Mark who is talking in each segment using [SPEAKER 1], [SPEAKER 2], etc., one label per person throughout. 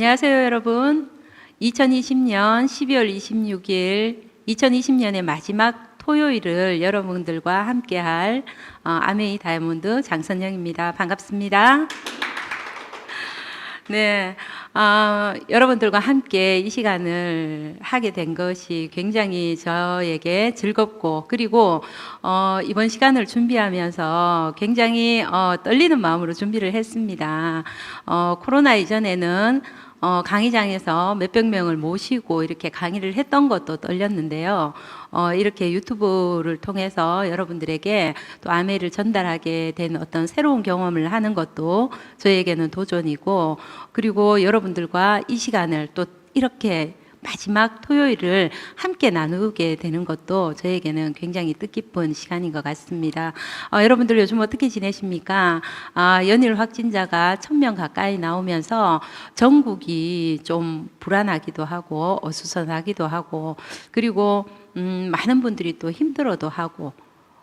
[SPEAKER 1] 안녕하세요, 여러분. 2020년 12월 26일, 2020년의 마지막 토요일을 여러분들과 함께할 아메이 다이아몬드 장선영입니다. 반갑습니다. 네, 여러분들과 함께 이 시간을 하게 된 것이 굉장히 저에게 즐겁고, 그리고 이번 시간을 준비하면서 굉장히 떨리는 마음으로 준비를 했습니다. 코로나 이전에는 강의장에서 몇백 명을 모시고 이렇게 강의를 했던 것도 떨렸는데요. 이렇게 유튜브를 통해서 여러분들에게 또 아메이를 전달하게 된 어떤 새로운 경험을 하는 것도 저에게는 도전이고, 그리고 여러분들과 이 시간을 또 이렇게 마지막 토요일을 함께 나누게 되는 것도 저에게는 굉장히 뜻깊은 시간인 것 같습니다. 여러분들 요즘 어떻게 지내십니까? 연일 확진자가 1000명 가까이 나오면서 전국이 좀 불안하기도 하고 어수선하기도 하고, 그리고 많은 분들이 또 힘들어도 하고,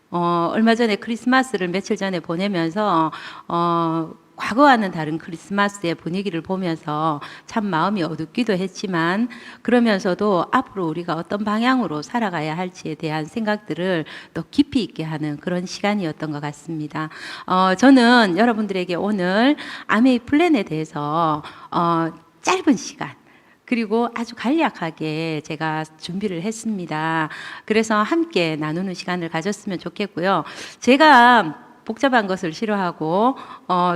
[SPEAKER 1] 얼마 전에 크리스마스를 며칠 전에 보내면서 과거와는 다른 크리스마스의 분위기를 보면서 참 마음이 어둡기도 했지만, 그러면서도 앞으로 우리가 어떤 방향으로 살아가야 할지에 대한 생각들을 더 깊이 있게 하는 그런 시간이었던 것 같습니다. 저는 여러분들에게 오늘 아메이 플랜에 대해서 짧은 시간, 그리고 아주 간략하게 제가 준비를 했습니다. 그래서 함께 나누는 시간을 가졌으면 좋겠고요. 제가 복잡한 것을 싫어하고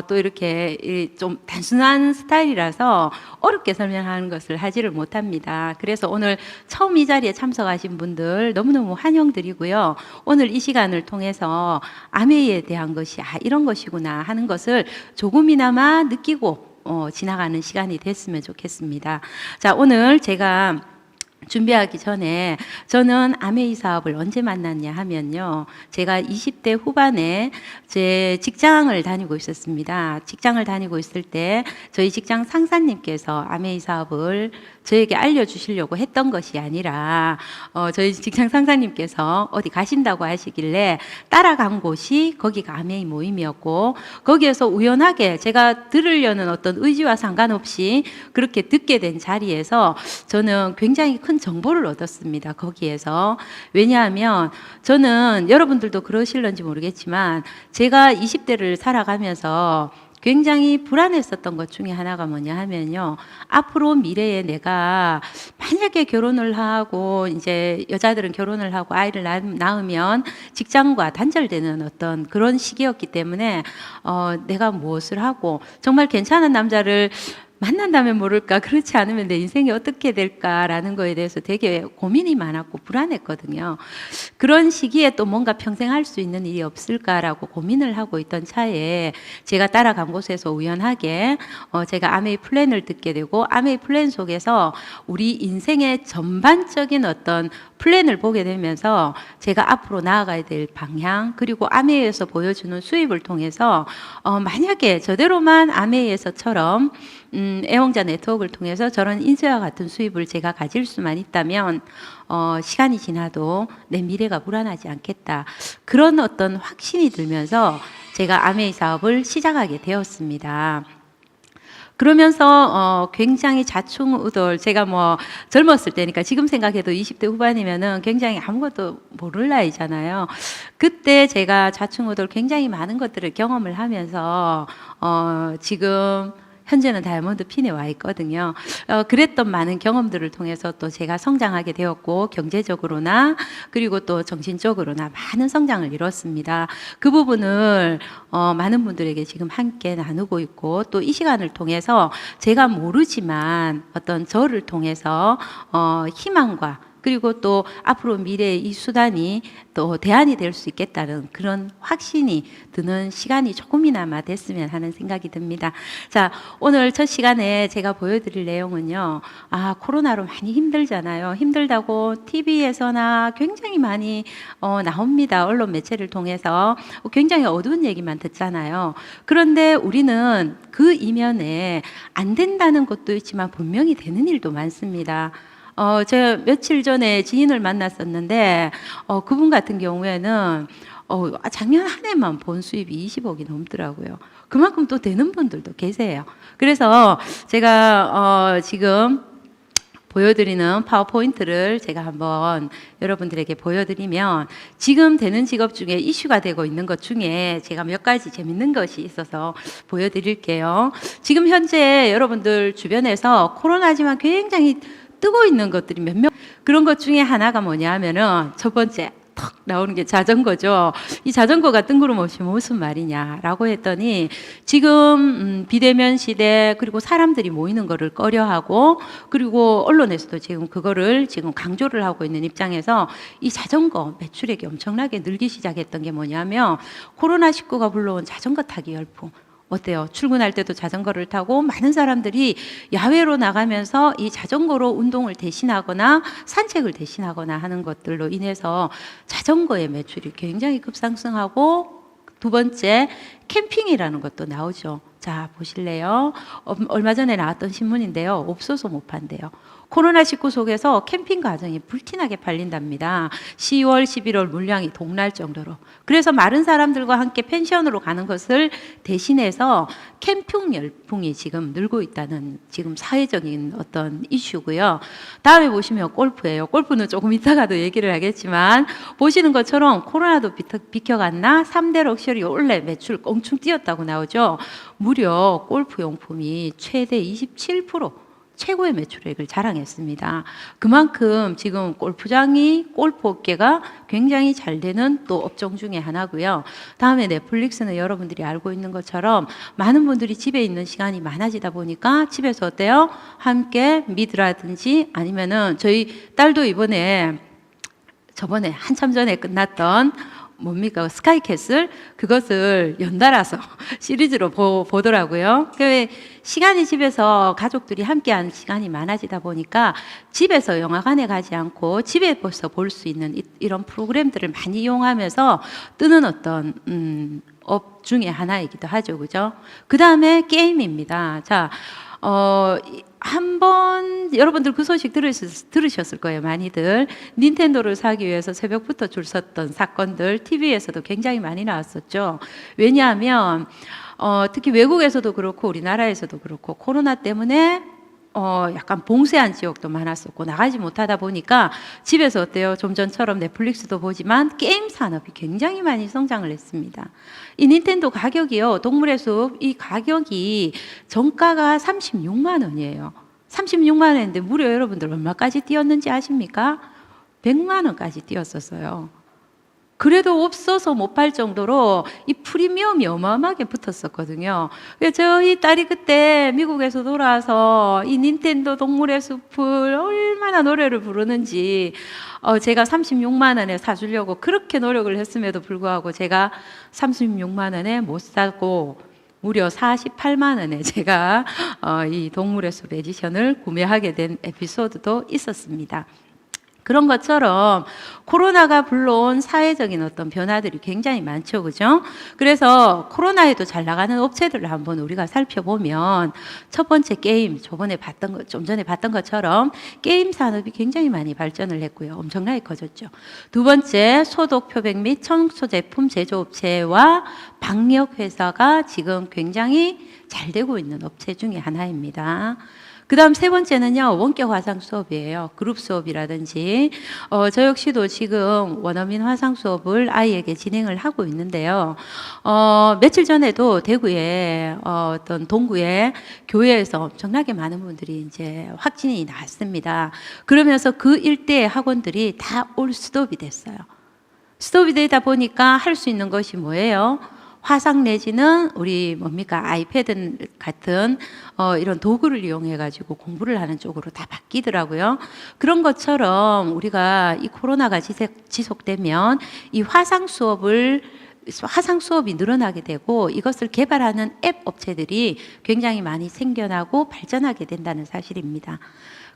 [SPEAKER 1] 또 이렇게 좀 단순한 스타일이라서 어렵게 설명하는 것을 하지를 못합니다. 그래서 오늘 처음 이 자리에 참석하신 분들 너무너무 환영드리고요. 오늘 이 시간을 통해서 아메이에 대한 것이 이런 것이구나 하는 것을 조금이나마 느끼고 지나가는 시간이 됐으면 좋겠습니다. 자, 오늘 제가 준비하기 전에 저는 아메이 사업을 언제 만났냐 하면요, 제가 20대 후반에 제 직장을 다니고 있었습니다. 직장을 다니고 있을 때 저희 직장 상사님께서 아메이 사업을 저에게 알려주시려고 했던 것이 아니라 저희 직장 상사님께서 어디 가신다고 하시길래 따라간 곳이 거기가 아메이 모임이었고, 거기에서 우연하게 제가 들으려는 어떤 의지와 상관없이 그렇게 듣게 된 자리에서 저는 굉장히 큰 정보를 얻었습니다. 거기에서. 왜냐하면 저는 여러분들도 그러실런지 모르겠지만 제가 20대를 살아가면서 굉장히 불안했었던 것 중에 하나가 뭐냐 하면요, 앞으로 미래에 내가 만약에 결혼을 하고, 이제 여자들은 결혼을 하고 아이를 낳으면 직장과 단절되는 어떤 그런 시기였기 때문에 내가 무엇을 하고 정말 괜찮은 남자를 만난다면 모를까, 그렇지 않으면 내 인생이 어떻게 될까라는 거에 대해서 되게 고민이 많았고 불안했거든요. 그런 시기에 또 뭔가 평생 할 수 있는 일이 없을까라고 고민을 하고 있던 차에 제가 따라간 곳에서 우연하게 제가 아메이 플랜을 듣게 되고, 아메이 플랜 속에서 우리 인생의 전반적인 어떤 플랜을 보게 되면서 제가 앞으로 나아가야 될 방향, 그리고 아메이에서 보여주는 수입을 통해서 만약에 저대로만 아메이에서처럼 애용자 네트워크를 통해서 저런 인쇄와 같은 수입을 제가 가질 수만 있다면 시간이 지나도 내 미래가 불안하지 않겠다, 그런 어떤 확신이 들면서 제가 아메이 사업을 시작하게 되었습니다. 그러면서 굉장히 좌충우돌, 제가 뭐 젊었을 때니까 지금 생각해도 20대 후반이면은 굉장히 아무것도 모를 나이잖아요. 그때 제가 좌충우돌 굉장히 많은 것들을 경험을 하면서 지금 현재는 다이아몬드 핀에 와 있거든요. 그랬던 많은 경험들을 통해서 또 제가 성장하게 되었고, 경제적으로나 그리고 또 정신적으로나 많은 성장을 이뤘습니다. 그 부분을 많은 분들에게 지금 함께 나누고 있고, 또 이 시간을 통해서 제가 모르지만 어떤 저를 통해서 희망과, 그리고 또 앞으로 미래의 이 수단이 또 대안이 될 수 있겠다는 그런 확신이 드는 시간이 조금이나마 됐으면 하는 생각이 듭니다. 자, 오늘 첫 시간에 제가 보여드릴 내용은요, 코로나로 많이 힘들잖아요. 힘들다고 TV에서나 굉장히 많이 나옵니다. 언론 매체를 통해서 굉장히 어두운 얘기만 듣잖아요. 그런데 우리는 그 이면에 안 된다는 것도 있지만 분명히 되는 일도 많습니다. 제가 며칠 전에 지인을 만났었는데, 그분 같은 경우에는 작년 한 해만 본 수입이 20억이 넘더라고요. 그만큼 또 되는 분들도 계세요. 그래서 제가 지금 보여드리는 파워포인트를 제가 한번 여러분들에게 보여드리면, 지금 되는 직업 중에 이슈가 되고 있는 것 중에 제가 몇 가지 재밌는 것이 있어서 보여드릴게요. 지금 현재 여러분들 주변에서 코로나지만 굉장히 뜨고 있는 것들이 몇몇, 그런 것 중에 하나가 뭐냐 하면은 첫 번째 턱 나오는 게 자전거죠. 이 자전거가 뜬구름없이 무슨 말이냐라고 했더니, 지금 비대면 시대, 그리고 사람들이 모이는 거를 꺼려하고, 그리고 언론에서도 지금 그거를 지금 강조를 하고 있는 입장에서 이 자전거 매출액이 엄청나게 늘기 시작했던 게 뭐냐면, 코로나19가 불러온 자전거 타기 열풍. 어때요? 출근할 때도 자전거를 타고 많은 사람들이 야외로 나가면서 이 자전거로 운동을 대신하거나 산책을 대신하거나 하는 것들로 인해서 자전거의 매출이 굉장히 급상승하고, 두 번째 캠핑이라는 것도 나오죠. 자, 보실래요? 얼마 전에 나왔던 신문인데요. 없어서 못 판대요. 코로나19 속에서 캠핑 가정이 불티나게 팔린답니다. 10월, 11월 물량이 동날 정도로. 그래서 마른 사람들과 함께 펜션으로 가는 것을 대신해서 캠핑 열풍이 지금 늘고 있다는 지금 사회적인 어떤 이슈고요. 다음에 보시면 골프예요. 골프는 조금 이따가도 얘기를 하겠지만, 보시는 것처럼 코로나도 비켜갔나 3대 럭셔리 원래 매출 껑충 뛰었다고 나오죠. 무려 골프 용품이 최대 27% 최고의 매출액을 자랑했습니다. 그만큼 지금 골프장이, 골프 업계가 굉장히 잘 되는 또 업종 중에 하나고요. 다음에 넷플릭스는 여러분들이 알고 있는 것처럼 많은 분들이 집에 있는 시간이 많아지다 보니까 집에서 어때요? 함께 미드라든지, 아니면은 저희 딸도 저번에 한참 전에 끝났던 뭡니까? 스카이캐슬, 그것을 연달아서 시리즈로 보더라고요. 시간이 집에서 가족들이 함께하는 시간이 많아지다 보니까 집에서 영화관에 가지 않고 집에서 볼 수 있는 이런 프로그램들을 많이 이용하면서 뜨는 어떤 업 중에 하나이기도 하죠. 그죠? 그 다음에 게임입니다. 자, 한번 여러분들 그 소식 들으셨을 거예요. 많이들 닌텐도를 사기 위해서 새벽부터 줄 섰던 사건들 TV에서도 굉장히 많이 나왔었죠. 왜냐하면 특히 외국에서도 그렇고 우리나라에서도 그렇고 코로나 때문에 약간 봉쇄한 지역도 많았었고, 나가지 못하다 보니까 집에서 어때요? 좀 전처럼 넷플릭스도 보지만 게임 산업이 굉장히 많이 성장을 했습니다. 이 닌텐도 가격이요, 동물의 숲, 이 가격이 정가가 36만 원이에요. 36만 원인데 무려 여러분들 얼마까지 뛰었는지 아십니까? 100만 원까지 뛰었었어요. 그래도 없어서 못 팔 정도로 이 프리미엄이 어마어마하게 붙었었거든요. 저희 딸이 그때 미국에서 돌아와서 이 닌텐도 동물의 숲을 얼마나 노래를 부르는지, 제가 36만 원에 사주려고 그렇게 노력을 했음에도 불구하고 제가 36만 원에 못 사고 무려 48만 원에 제가 이 동물의 숲 에디션을 구매하게 된 에피소드도 있었습니다. 그런 것처럼 코로나가 불러온 사회적인 어떤 변화들이 굉장히 많죠. 그죠? 그래서 코로나에도 잘 나가는 업체들을 한번 우리가 살펴보면, 첫 번째 게임, 좀 전에 봤던 것처럼 게임 산업이 굉장히 많이 발전을 했고요. 엄청나게 커졌죠. 두 번째, 소독 표백 및 청소 제품 제조업체와 방역회사가 지금 굉장히 잘 되고 있는 업체 중에 하나입니다. 그 다음 세 번째는요, 원격 화상 수업이에요. 그룹 수업이라든지, 저 역시도 지금 원어민 화상 수업을 아이에게 진행을 하고 있는데요. 며칠 전에도 대구에, 어떤 동구의 교회에서 엄청나게 많은 분들이 이제 확진이 났습니다. 그러면서 그 일대의 학원들이 다 올 스톱이 됐어요. 스톱이 되다 보니까 할 수 있는 것이 뭐예요? 화상 내지는 우리 아이패드 같은 이런 도구를 이용해 가지고 공부를 하는 쪽으로 다 바뀌더라고요. 그런 것처럼 우리가 이 코로나가 지속되면 이 화상 수업이 늘어나게 되고, 이것을 개발하는 앱 업체들이 굉장히 많이 생겨나고 발전하게 된다는 사실입니다.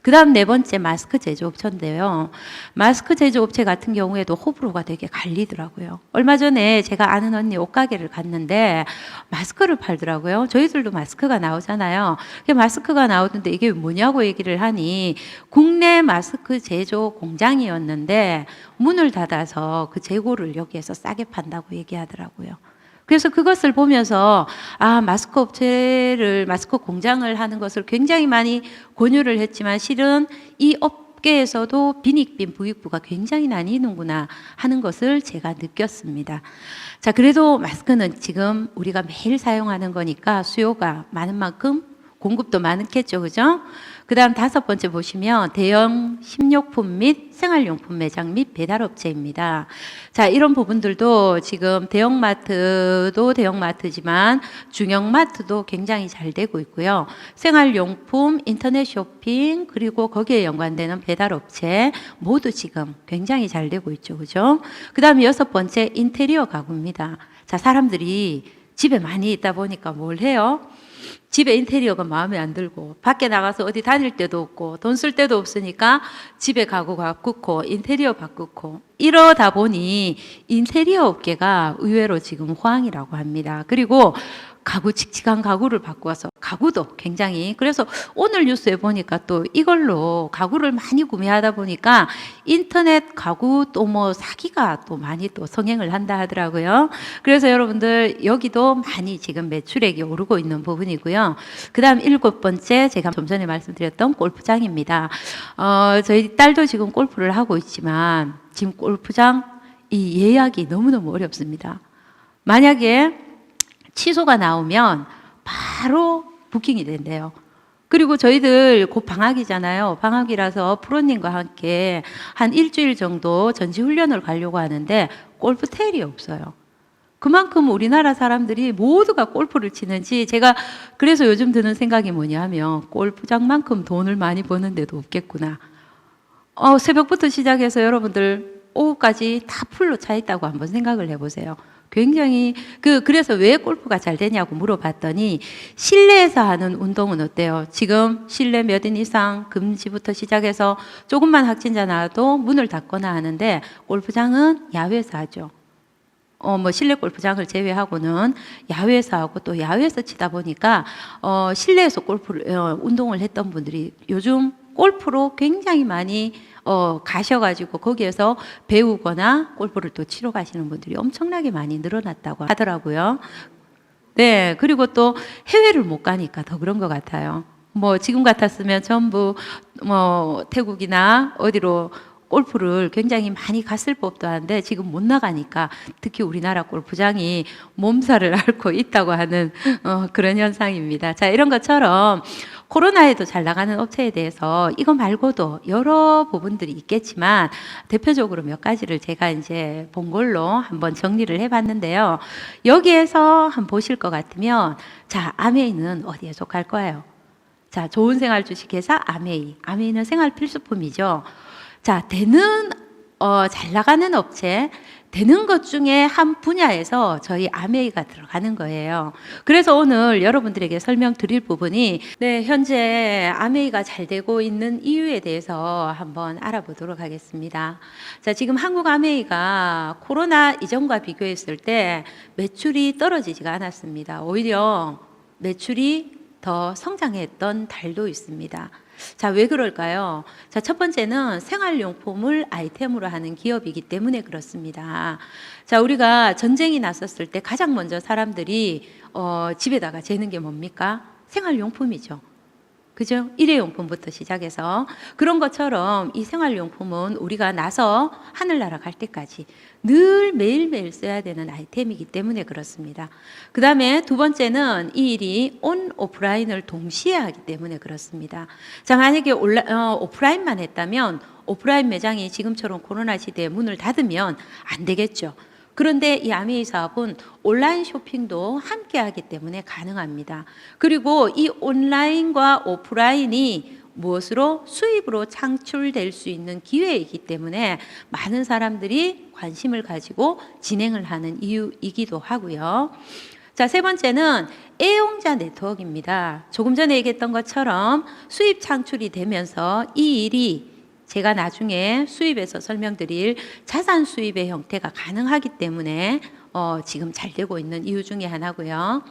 [SPEAKER 1] 그 다음 네 번째, 마스크 제조업체인데요. 마스크 제조업체 같은 경우에도 호불호가 되게 갈리더라고요. 얼마 전에 제가 아는 언니 옷가게를 갔는데 마스크를 팔더라고요. 저희들도 마스크가 나오잖아요. 마스크가 나오던데 이게 뭐냐고 얘기를 하니, 국내 마스크 제조 공장이었는데 문을 닫아서 그 재고를 여기에서 싸게 판다고 얘기하더라고요. 그래서 그것을 보면서 마스크 업체를 마스크 공장을 하는 것을 굉장히 많이 권유를 했지만 실은 이 업계에서도 빈익빈 부익부가 굉장히 나뉘는구나 하는 것을 제가 느꼈습니다. 자, 그래도 마스크는 지금 우리가 매일 사용하는 거니까 수요가 많은 만큼 공급도 많겠죠, 그죠? 그 다음 5번째 보시면 대형 식료품 및 생활용품 매장 및 배달업체입니다. 자, 이런 부분들도 지금 대형마트도 대형마트지만 중형마트도 굉장히 잘 되고 있고요. 생활용품, 인터넷 쇼핑, 그리고 거기에 연관되는 배달업체 모두 지금 굉장히 잘 되고 있죠, 그죠? 그 다음 6번째 인테리어 가구입니다. 자, 사람들이 집에 많이 있다 보니까 뭘 해요? 집에 인테리어가 마음에 안 들고 밖에 나가서 어디 다닐 때도 없고 돈 쓸 때도 없으니까 집에 가구 바꾸고 인테리어 바꾸고 이러다 보니 인테리어 업계가 의외로 지금 호황이라고 합니다. 그리고 가구 칙칙한 가구를 바꾸어서 가구도 굉장히 그래서 오늘 뉴스에 보니까 또 이걸로 가구를 많이 구매하다 보니까 인터넷 가구 또 뭐 사기가 또 많이 또 성행을 한다 하더라고요. 그래서 여러분들 여기도 많이 지금 매출액이 오르고 있는 부분이고요. 그 다음 7번째 제가 좀 전에 말씀드렸던 골프장입니다. 저희 딸도 지금 골프를 하고 있지만 지금 골프장 이 예약이 너무너무 어렵습니다. 만약에 취소가 나오면 바로 부킹이 된대요. 그리고 저희들 곧 방학이잖아요. 방학이라서 프로님과 함께 한 일주일 정도 전지훈련을 가려고 하는데 골프 테일이 없어요. 그만큼 우리나라 사람들이 모두가 골프를 치는지 제가 그래서 요즘 드는 생각이 뭐냐면 골프장만큼 돈을 많이 버는데도 없겠구나. 새벽부터 시작해서 여러분들 오후까지 다 풀로 차 있다고 한번 생각을 해보세요. 굉장히 그래서 왜 골프가 잘 되냐고 물어봤더니 실내에서 하는 운동은 어때요? 지금 실내 몇 인 이상 금지부터 시작해서 조금만 확진자 나와도 문을 닫거나 하는데 골프장은 야외에서 하죠. 뭐 실내 골프장을 제외하고는 야외에서 하고 또 야외에서 치다 보니까 실내에서 골프를 운동을 했던 분들이 요즘 골프로 굉장히 많이 가셔가지고 거기에서 배우거나 골프를 또 치러 가시는 분들이 엄청나게 많이 늘어났다고 하더라고요. 네, 그리고 또 해외를 못 가니까 더 그런 것 같아요. 뭐 지금 같았으면 전부 뭐 태국이나 어디로 골프를 굉장히 많이 갔을 법도 한데 지금 못 나가니까 특히 우리나라 골프장이 몸살을 앓고 있다고 하는 그런 현상입니다. 자, 이런 것처럼 코로나에도 잘 나가는 업체에 대해서 이거 말고도 여러 부분들이 있겠지만 대표적으로 몇 가지를 제가 이제 본 걸로 한번 정리를 해봤는데요. 여기에서 한번 보실 것 같으면 자, 아메이는 어디에 속할 거예요? 자, 좋은 생활 주식회사 아메이. 아메이는 생활 필수품이죠. 자, 잘 나가는 업체, 되는 것 중에 한 분야에서 저희 아메이가 들어가는 거예요. 그래서 오늘 여러분들에게 설명드릴 부분이 현재 아메이가 잘 되고 있는 이유에 대해서 한번 알아보도록 하겠습니다. 자, 지금 한국 아메이가 코로나 이전과 비교했을 때 매출이 떨어지지가 않았습니다. 오히려 매출이 더 성장했던 달도 있습니다. 자, 왜 그럴까요? 자, 첫 번째는 생활용품을 아이템으로 하는 기업이기 때문에 그렇습니다. 자, 우리가 전쟁이 났었을 때 가장 먼저 사람들이 집에다가 재는 게 뭡니까? 생활용품이죠. 그죠? 일회용품부터 시작해서 그런 것처럼 이 생활용품은 우리가 나서 하늘나라 갈 때까지 늘 매일매일 써야 되는 아이템이기 때문에 그렇습니다. 그 다음에 두 번째는 이 일이 온, 오프라인을 동시에 하기 때문에 그렇습니다. 자, 만약에 오프라인만 했다면 오프라인 매장이 지금처럼 코로나 시대에 문을 닫으면 안 되겠죠. 그런데 이 아메이 사업은 온라인 쇼핑도 함께 하기 때문에 가능합니다. 그리고 이 온라인과 오프라인이 무엇으로 수입으로 창출될 수 있는 기회이기 때문에 많은 사람들이 관심을 가지고 진행을 하는 이유이기도 하고요. 자, 세 번째는 애용자 네트워크입니다. 조금 전에 얘기했던 것처럼 수입 창출이 되면서 이 일이 제가 나중에 수입에서 설명드릴 자산 수입의 형태가 가능하기 때문에 지금 잘 되고 있는 이유 중에 하나고요.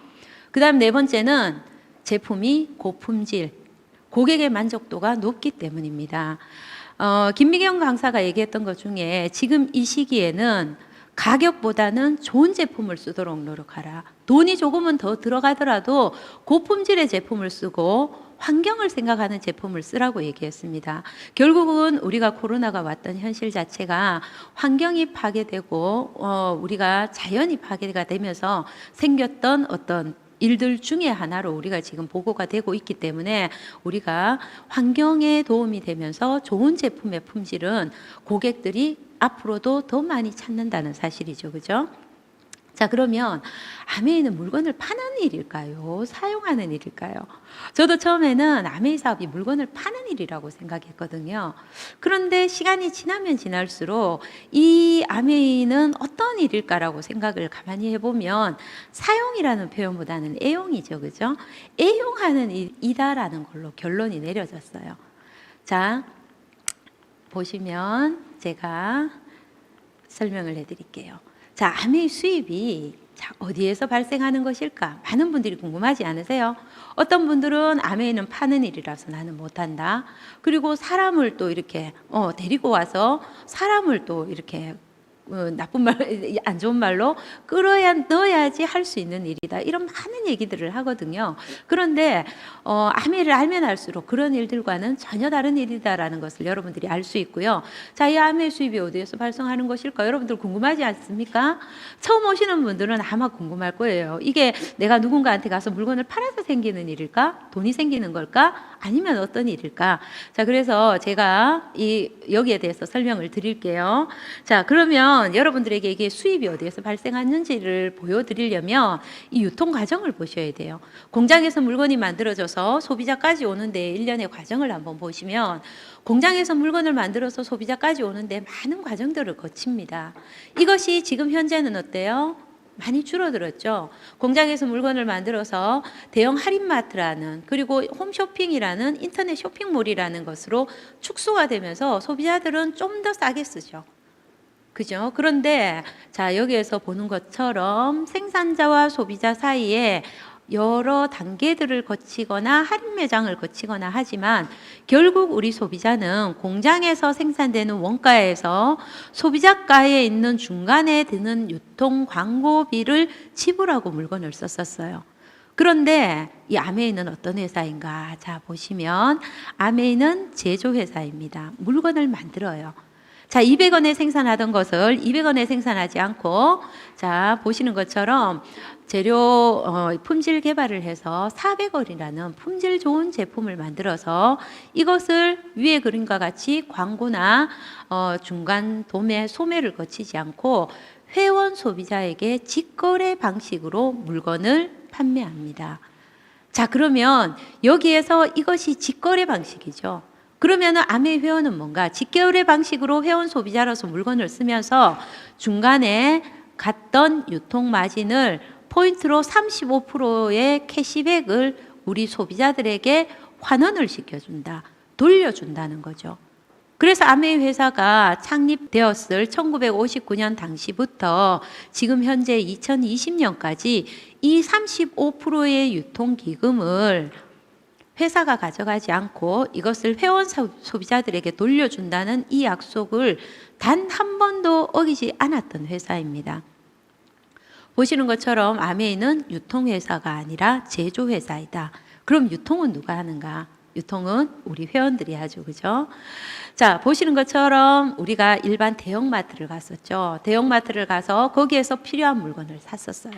[SPEAKER 1] 그 다음 네 번째는 제품이 고품질, 고객의 만족도가 높기 때문입니다. 김미경 강사가 얘기했던 것 중에 지금 이 시기에는 가격보다는 좋은 제품을 쓰도록 노력하라. 돈이 조금은 더 들어가더라도 고품질의 제품을 쓰고 환경을 생각하는 제품을 쓰라고 얘기했습니다. 결국은 우리가 코로나가 왔던 현실 자체가 환경이 파괴되고 우리가 자연이 파괴가 되면서 생겼던 어떤 일들 중에 하나로 우리가 지금 보고가 되고 있기 때문에 우리가 환경에 도움이 되면서 좋은 제품의 품질은 고객들이 앞으로도 더 많이 찾는다는 사실이죠. 그죠? 자, 그러면 아메이는 물건을 파는 일일까요? 사용하는 일일까요? 저도 처음에는 아메이 사업이 물건을 파는 일이라고 생각했거든요. 그런데 시간이 지나면 지날수록 이 아메이는 어떤 일일까라고 생각을 가만히 해보면 사용이라는 표현보다는 애용이죠. 그죠? 애용하는 일이다라는 걸로 결론이 내려졌어요. 자, 보시면 제가 설명을 해드릴게요. 자, 아메이 수입이 어디에서 발생하는 것일까? 많은 분들이 궁금하지 않으세요? 어떤 분들은 아메이는 파는 일이라서 나는 못한다. 그리고 사람을 또 이렇게 데리고 와서 사람을 또 이렇게 나쁜 말, 안 좋은 말로 넣어야지 할 수 있는 일이다. 이런 많은 얘기들을 하거든요. 그런데 아메이를 알면 알수록 그런 일들과는 전혀 다른 일이다라는 것을 여러분들이 알 수 있고요. 자, 이 아메이 수입이 어디에서 발생하는 것일까? 여러분들 궁금하지 않습니까? 처음 오시는 분들은 아마 궁금할 거예요. 이게 내가 누군가한테 가서 물건을 팔아서 생기는 일일까? 돈이 생기는 걸까? 아니면 어떤 일일까? 자, 그래서 제가 여기에 대해서 설명을 드릴게요. 자, 그러면 여러분들에게 이게 수입이 어디에서 발생하는지를 보여드리려면 이 유통 과정을 보셔야 돼요. 공장에서 물건이 만들어져서 소비자까지 오는데 일련의 과정을 한번 보시면 공장에서 물건을 만들어서 소비자까지 오는데 많은 과정들을 거칩니다. 이것이 지금 현재는 어때요? 많이 줄어들었죠. 공장에서 물건을 만들어서 대형 할인마트라는 그리고 홈쇼핑이라는 인터넷 쇼핑몰이라는 것으로 축소가 되면서 소비자들은 좀 더 싸게 쓰죠. 그죠? 그런데 자, 여기에서 보는 것처럼 생산자와 소비자 사이에 여러 단계들을 거치거나 할인 매장을 거치거나 하지만 결국 우리 소비자는 공장에서 생산되는 원가에서 소비자가에 있는 중간에 드는 유통 광고비를 지불하고 물건을 썼었어요. 그런데 이 아메이는 어떤 회사인가? 자, 보시면 아메이는 제조회사입니다. 물건을 만들어요. 자, 200원에 생산하던 것을 200원에 생산하지 않고 자, 보시는 것처럼 재료 품질 개발을 해서 400원이라는 품질 좋은 제품을 만들어서 이것을 위에 그림과 같이 광고나 중간 도매, 소매를 거치지 않고 회원 소비자에게 직거래 방식으로 물건을 판매합니다. 자, 그러면 여기에서 이것이 직거래 방식이죠. 그러면 아메이 회원은 뭔가 직거래 방식으로 회원 소비자로서 물건을 쓰면서 중간에 갔던 유통 마진을 포인트로 35%의 캐시백을 우리 소비자들에게 환원을 시켜준다, 돌려준다는 거죠. 그래서 아메이 회사가 창립되었을 1959년 당시부터 지금 현재 2020년까지 이 35%의 유통기금을 회사가 가져가지 않고 이것을 회원 소비자들에게 돌려준다는 이 약속을 단 한 번도 어기지 않았던 회사입니다. 보시는 것처럼 아메이는 유통회사가 아니라 제조회사이다. 그럼 유통은 누가 하는가? 유통은 우리 회원들이 하죠. 그죠? 자, 보시는 것처럼 우리가 일반 대형마트를 갔었죠. 대형마트를 가서 거기에서 필요한 물건을 샀었어요.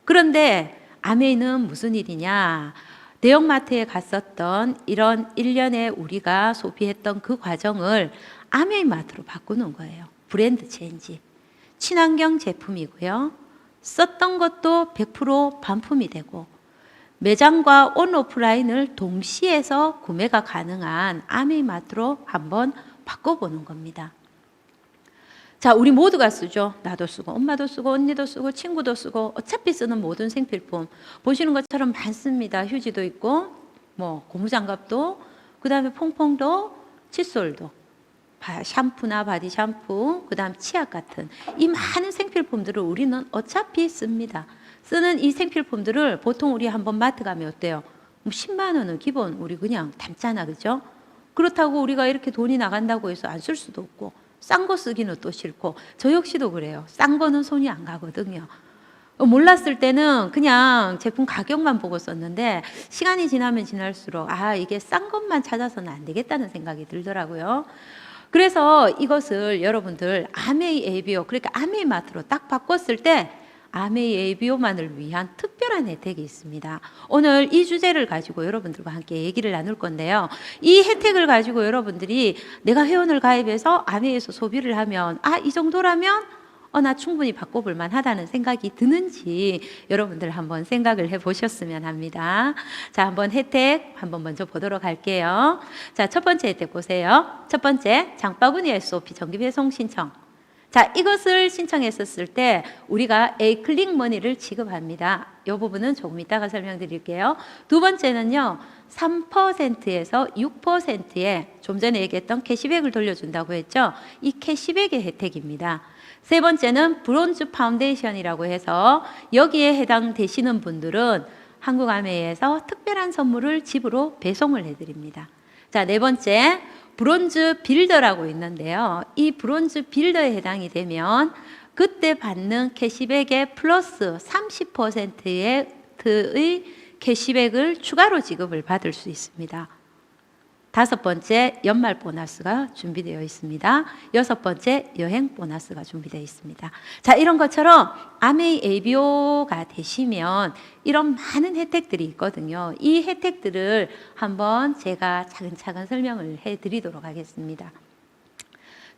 [SPEAKER 1] 그런데 아메이는 무슨 일이냐? 대형마트에 갔었던 이런 일련의 우리가 소비했던 그 과정을 아메이마트로 바꾸는 거예요. 브랜드 체인지. 친환경 제품이고요. 썼던 것도 100% 반품이 되고 매장과 온오프라인을 동시에서 구매가 가능한 아메이마트로 한번 바꿔보는 겁니다. 자, 우리 모두가 쓰죠. 나도 쓰고 엄마도 쓰고 언니도 쓰고 친구도 쓰고 어차피 쓰는 모든 생필품 보시는 것처럼 많습니다. 휴지도 있고 뭐 고무장갑도 그 다음에 퐁퐁도 칫솔도 샴푸나 바디 샴푸 그 다음 치약 같은 이 많은 생필품들을 우리는 어차피 씁니다. 쓰는 이 생필품들을 보통 우리 한번 마트 가면 어때요? 10만 원은 기본 우리 그냥 담잖아. 그죠? 그렇다고 우리가 이렇게 돈이 나간다고 해서 안 쓸 수도 없고 싼 거 쓰기는 또 싫고, 저 역시도 그래요. 싼 거는 손이 안 가거든요. 몰랐을 때는 그냥 제품 가격만 보고 썼는데 시간이 지나면 지날수록 이게 싼 것만 찾아서는 안 되겠다는 생각이 들더라고요. 그래서 이것을 여러분들 아메이 에이비오, 그러니까 아메이 마트로 딱 바꿨을 때 아메이 에이비오만을 위한 특별한 혜택이 있습니다. 오늘 이 주제를 가지고 여러분들과 함께 얘기를 나눌 건데요. 이 혜택을 가지고 여러분들이 내가 회원을 가입해서 아메이에서 소비를 하면 이 정도라면 나 충분히 바꿔볼 만하다는 생각이 드는지 여러분들 한번 생각을 해보셨으면 합니다. 자, 한번 혜택 한번 먼저 보도록 할게요. 자, 첫 번째 혜택 보세요. 첫 번째, 장바구니 SOP 정기배송 신청. 자, 이것을 신청했었을 때 우리가 A-클릭 머니를 지급합니다. 이 부분은 조금 이따가 설명드릴게요. 두 번째는요, 3%에서 6%에 좀 전에 얘기했던 캐시백을 돌려준다고 했죠. 이 캐시백의 혜택입니다. 세 번째는 브론즈 파운데이션이라고 해서 여기에 해당되시는 분들은 한국아메이에서 특별한 선물을 집으로 배송을 해드립니다. 자, 네 번째, 브론즈 빌더라고 있는데요. 이 브론즈 빌더에 해당이 되면 그때 받는 캐시백에 플러스 30%의 캐시백을 추가로 지급을 받을 수 있습니다. 다섯 번째, 연말 보너스가 준비되어 있습니다. 여섯 번째, 여행 보너스가 준비되어 있습니다. 자, 이런 것처럼 아메이 에이비오가 되시면 이런 많은 혜택들이 있거든요. 이 혜택들을 한번 제가 차근차근 설명을 해드리도록 하겠습니다.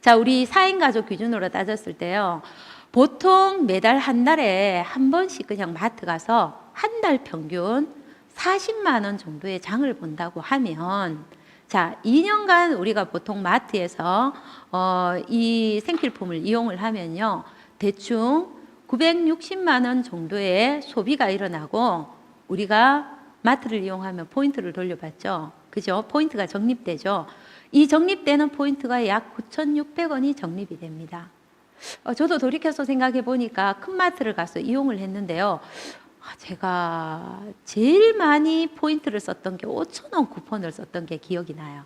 [SPEAKER 1] 자, 우리 4인 가족 기준으로 따졌을 때요. 보통 매달 한 달에 한 번씩 그냥 마트 가서 한 달 평균 40만 원 정도의 장을 본다고 하면, 자, 2년간 우리가 보통 마트에서 이 생필품을 이용을 하면요, 대충 960만 원 정도의 소비가 일어나고, 우리가 마트를 이용하면 포인트를 돌려받죠. 그죠? 포인트가 적립되죠. 이 적립되는 포인트가 약 9,600원이 적립이 됩니다. 저도 돌이켜서 생각해 보니까 큰 마트를 가서 이용을 했는데요. 제가 제일 많이 포인트를 썼던 게 5,000원 쿠폰을 썼던 게 기억이 나요.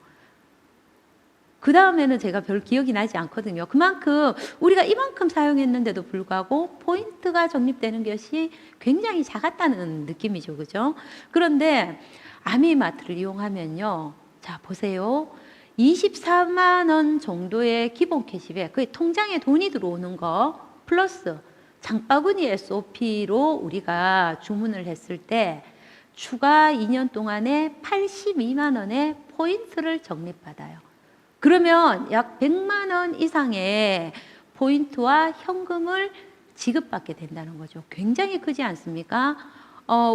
[SPEAKER 1] 그 다음에는 제가 별 기억이 나지 않거든요. 그만큼 우리가 이만큼 사용했는데도 불구하고 포인트가 적립되는 것이 굉장히 작았다는 느낌이죠. 그죠? 그런데 아미마트를 이용하면요. 자, 보세요. 24만 원 정도의 기본 캐시백, 그게 통장에 돈이 들어오는 거 플러스 장바구니 SOP로 우리가 주문을 했을 때 추가 2년 동안에 82만 원의 포인트를 적립받아요. 그러면 약 100만 원 이상의 포인트와 현금을 지급받게 된다는 거죠. 굉장히 크지 않습니까?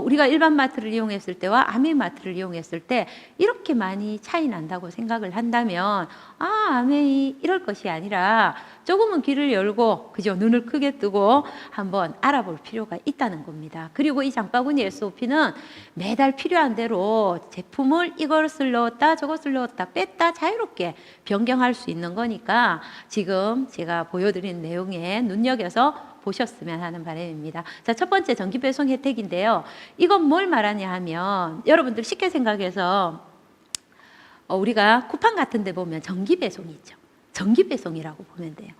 [SPEAKER 1] 우리가 일반 마트를 이용했을 때와 아메이마트를 이용했을 때 이렇게 많이 차이 난다고 생각을 한다면 아메이 이럴 것이 아니라 조금은 귀를 열고, 그죠? 눈을 크게 뜨고 한번 알아볼 필요가 있다는 겁니다. 그리고 이 장바구니 SOP는 매달 필요한 대로 제품을 이것을 넣었다 저것을 넣었다 뺐다 자유롭게 변경할 수 있는 거니까 지금 제가 보여드린 내용에 눈여겨서 보셨으면 하는 바람입니다. 자, 첫 번째 정기 배송 혜택인데요. 이건 뭘 말하냐 하면 여러분들 쉽게 생각해서 우리가 쿠팡 같은 데 보면 정기 배송이 있죠. 정기 배송이라고 보면 돼요.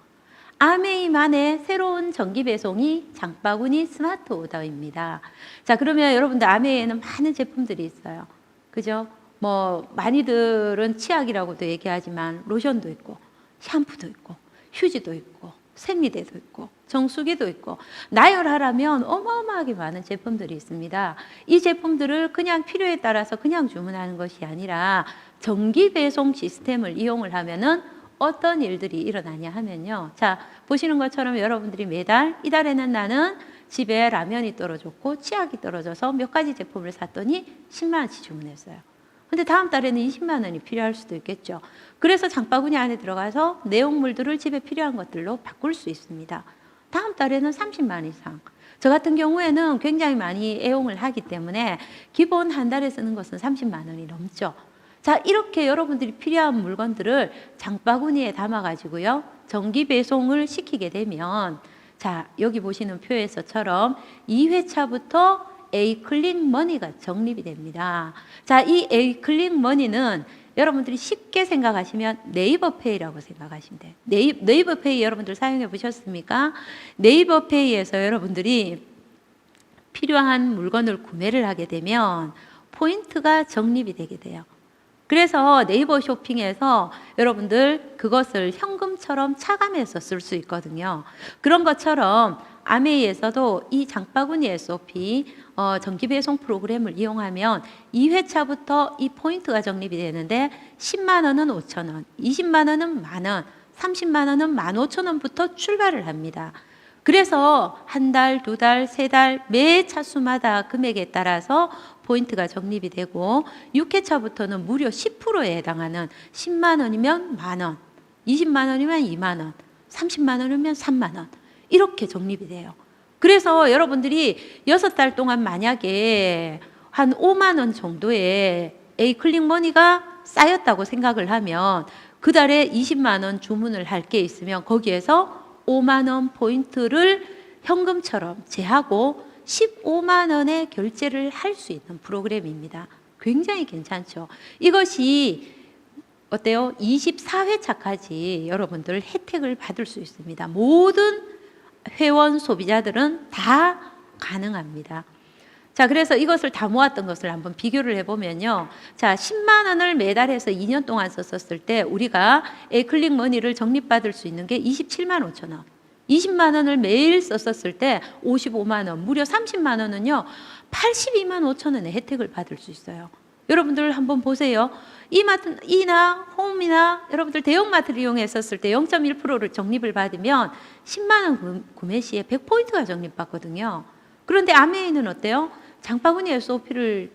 [SPEAKER 1] 아메이만의 새로운 정기 배송이 장바구니 스마트 오더입니다. 자, 그러면 여러분들 아메이에는 많은 제품들이 있어요. 그죠? 뭐 많이들은 치약이라고도 얘기하지만 로션도 있고 샴푸도 있고 휴지도 있고 생리대도 있고 정수기도 있고 나열하라면 어마어마하게 많은 제품들이 있습니다. 이 제품들을 그냥 필요에 따라서 그냥 주문하는 것이 아니라 정기 배송 시스템을 이용을 하면은 어떤 일들이 일어나냐 하면요. 자, 보시는 것처럼 여러분들이 매달 이달에는 나는 집에 라면이 떨어졌고 치약이 떨어져서 몇 가지 제품을 샀더니 10만 원치 주문했어요. 근데 다음 달에는 20만 원이 필요할 수도 있겠죠. 그래서 장바구니 안에 들어가서 내용물들을 집에 필요한 것들로 바꿀 수 있습니다. 다음 달에는 30만 원 이상. 저 같은 경우에는 굉장히 많이 애용을 하기 때문에 기본 한 달에 쓰는 것은 30만 원이 넘죠. 자, 이렇게 여러분들이 필요한 물건들을 장바구니에 담아가지고요. 정기 배송을 시키게 되면, 자, 여기 보시는 표에서처럼 2회차부터 A 클릭 머니가 적립이 됩니다. 자, 이 A 클릭 머니는 여러분들이 쉽게 생각하시면 네이버페이라고 생각하시면 돼요. 네이버페이 여러분들 사용해 보셨습니까? 네이버페이에서 여러분들이 필요한 물건을 구매를 하게 되면 포인트가 적립이 되게 돼요. 그래서 네이버 쇼핑에서 여러분들 그것을 현금처럼 차감해서 쓸 수 있거든요. 그런 것처럼 아메이에서도 이 장바구니 SOP 정기배송 프로그램을 이용하면 2회차부터 이 포인트가 적립이 되는데 10만 원은 5천 원, 20만 원은 만 원, 30만 원은 15,000원부터 출발을 합니다. 그래서 한 달, 두 달, 세 달, 매 차수마다 금액에 따라서 포인트가 적립이 되고 6회차부터는 무려 10%에 해당하는 10만 원이면 만 원, 20만 원이면 2만 원, 30만 원이면 3만 원 이렇게 적립이 돼요. 그래서 여러분들이 6달 동안 만약에 한 5만 원 정도의 A클릭머니가 쌓였다고 생각을 하면 그 달에 20만 원 주문을 할 게 있으면 거기에서 5만 원 포인트를 현금처럼 제하고 15만 원의 결제를 할 수 있는 프로그램입니다. 굉장히 괜찮죠. 이것이 어때요? 24회차까지 여러분들 혜택을 받을 수 있습니다. 모든 회원 소비자들은 다 가능합니다. 자, 그래서 이것을 다 모았던 것을 한번 비교를 해보면요. 자, 10만 원을 매달 해서 2년 동안 썼을 때 우리가 에클릭 머니를 적립받을 수 있는 게 27만 5천 원. 20만 원을 매일 썼을 때 55만 원, 무려 30만 원은요. 82만 5천 원의 혜택을 받을 수 있어요. 여러분들 한번 보세요. 이나 홈이나 여러분들 대형마트를 이용했었을 때 0.1%를 적립을 받으면 10만 원 구매 시에 100포인트가 적립받거든요. 그런데 아메이는 어때요? 장바구니 SOP를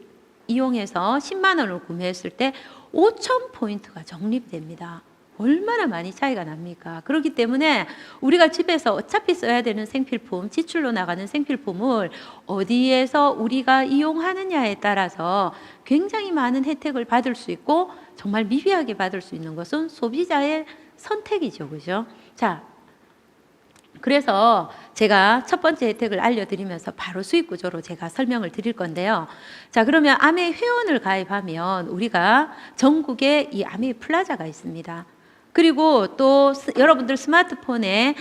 [SPEAKER 1] 이용해서 10만 원을 구매했을 때 5,000포인트가 적립됩니다. 얼마나 많이 차이가 납니까? 그렇기 때문에 우리가 집에서 어차피 써야 되는 생필품, 지출로 나가는 생필품을 어디에서 우리가 이용하느냐에 따라서 굉장히 많은 혜택을 받을 수 있고 정말 미비하게 받을 수 있는 것은 소비자의 선택이죠. 그죠? 자, 그래서 제가 첫 번째 혜택을 알려드리면서 바로 수익 구조로 제가 설명을 드릴 건데요. 자, 그러면 아메이 회원을 가입하면 우리가 전국에 이 아메이 플라자가 있습니다. 그리고 또 여러분들 스마트폰에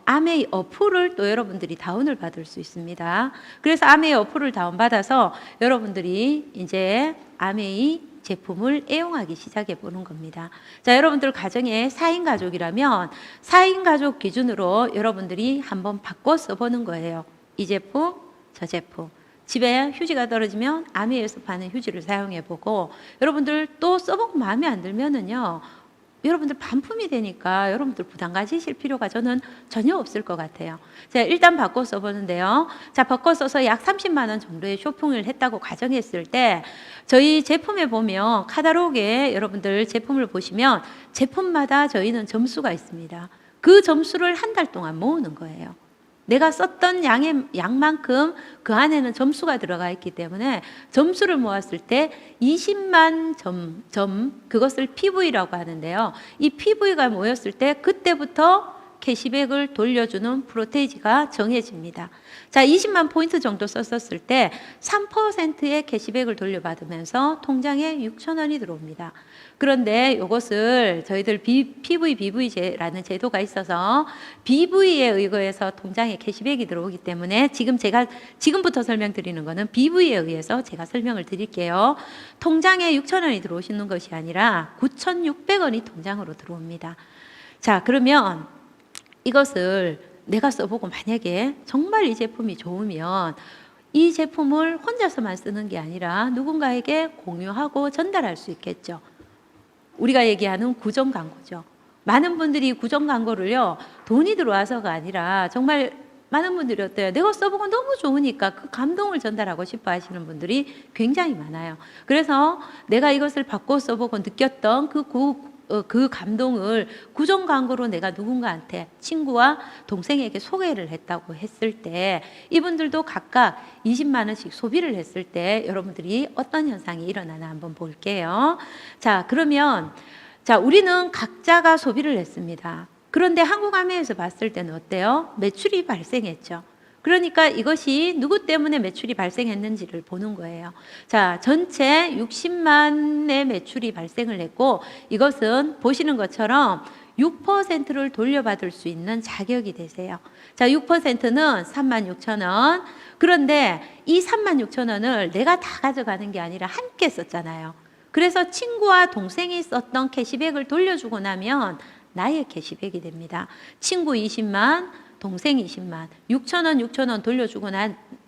[SPEAKER 1] 아메이 어플을 또 여러분들이 다운을 받을 수 있습니다. 그래서 아메이 어플을 다운받아서 여러분들이 이제 아메이 제품을 애용하기 시작해 보는 겁니다. 자, 여러분들 가정에 4인 가족이라면 4인 가족 기준으로 여러분들이 한번 바꿔 써보는 거예요. 이 제품, 저 제품. 집에 휴지가 떨어지면 아메이에서 파는 휴지를 사용해 보고 여러분들 또 써보고 마음에 안 들면은요. 여러분들 반품이 되니까 여러분들 부담 가지실 필요가 저는 전혀 없을 것 같아요. 자, 일단 바꿔 써보는데요. 자, 바꿔 써서 약 30만 원 정도의 쇼핑을 했다고 가정했을 때 저희 제품에 보면 카탈로그에 여러분들 제품을 보시면 제품마다 저희는 점수가 있습니다. 그 점수를 한 달 동안 모으는 거예요. 내가 썼던 양만큼 그 안에는 점수가 들어가 있기 때문에 점수를 모았을 때 20만 점 그것을 PV라고 하는데요. 이 PV가 모였을 때 그때부터 캐시백을 돌려주는 프로테이지가 정해집니다. 자, 20만 포인트 정도 썼을 때 3%의 캐시백을 돌려받으면서 통장에 6천 원이 들어옵니다. 그런데 이것을 저희들 PV, BV라는 제도가 있어서 BV에 의거해서 통장에 캐시백이 들어오기 때문에 지금부터 설명드리는 거는 BV에 의해서 제가 설명을 드릴게요. 통장에 6천 원이 들어오시는 것이 아니라 9,600원이 통장으로 들어옵니다. 자, 그러면 이것을 내가 써보고 만약에 정말 이 제품이 좋으면 이 제품을 혼자서만 쓰는 게 아니라 누군가에게 공유하고 전달할 수 있겠죠. 우리가 얘기하는 구정 광고죠. 많은 분들이 구정 광고를요, 돈이 들어와서가 아니라 정말 많은 분들이 어때요? 내가 써보고 너무 좋으니까 그 감동을 전달하고 싶어 하시는 분들이 굉장히 많아요. 그래서 내가 이것을 바꿔 써보고 느꼈던 그 감동을 구정 광고로 내가 누군가한테 친구와 동생에게 소개를 했다고 했을 때 이분들도 각각 20만 원씩 소비를 했을 때 여러분들이 어떤 현상이 일어나나 한번 볼게요. 자, 그러면 자, 우리는 각자가 소비를 했습니다. 그런데 한국 아메에서 봤을 때는 어때요? 매출이 발생했죠. 그러니까 이것이 누구 때문에 매출이 발생했는지를 보는 거예요. 자, 전체 60만의 매출이 발생을 했고 이것은 보시는 것처럼 6%를 돌려받을 수 있는 자격이 되세요. 자, 6%는 36,000원. 그런데 이 36,000원을 내가 다 가져가는 게 아니라 함께 썼잖아요. 그래서 친구와 동생이 썼던 캐시백을 돌려주고 나면 나의 캐시백이 됩니다. 친구 20만, 동생 20만, 6,000원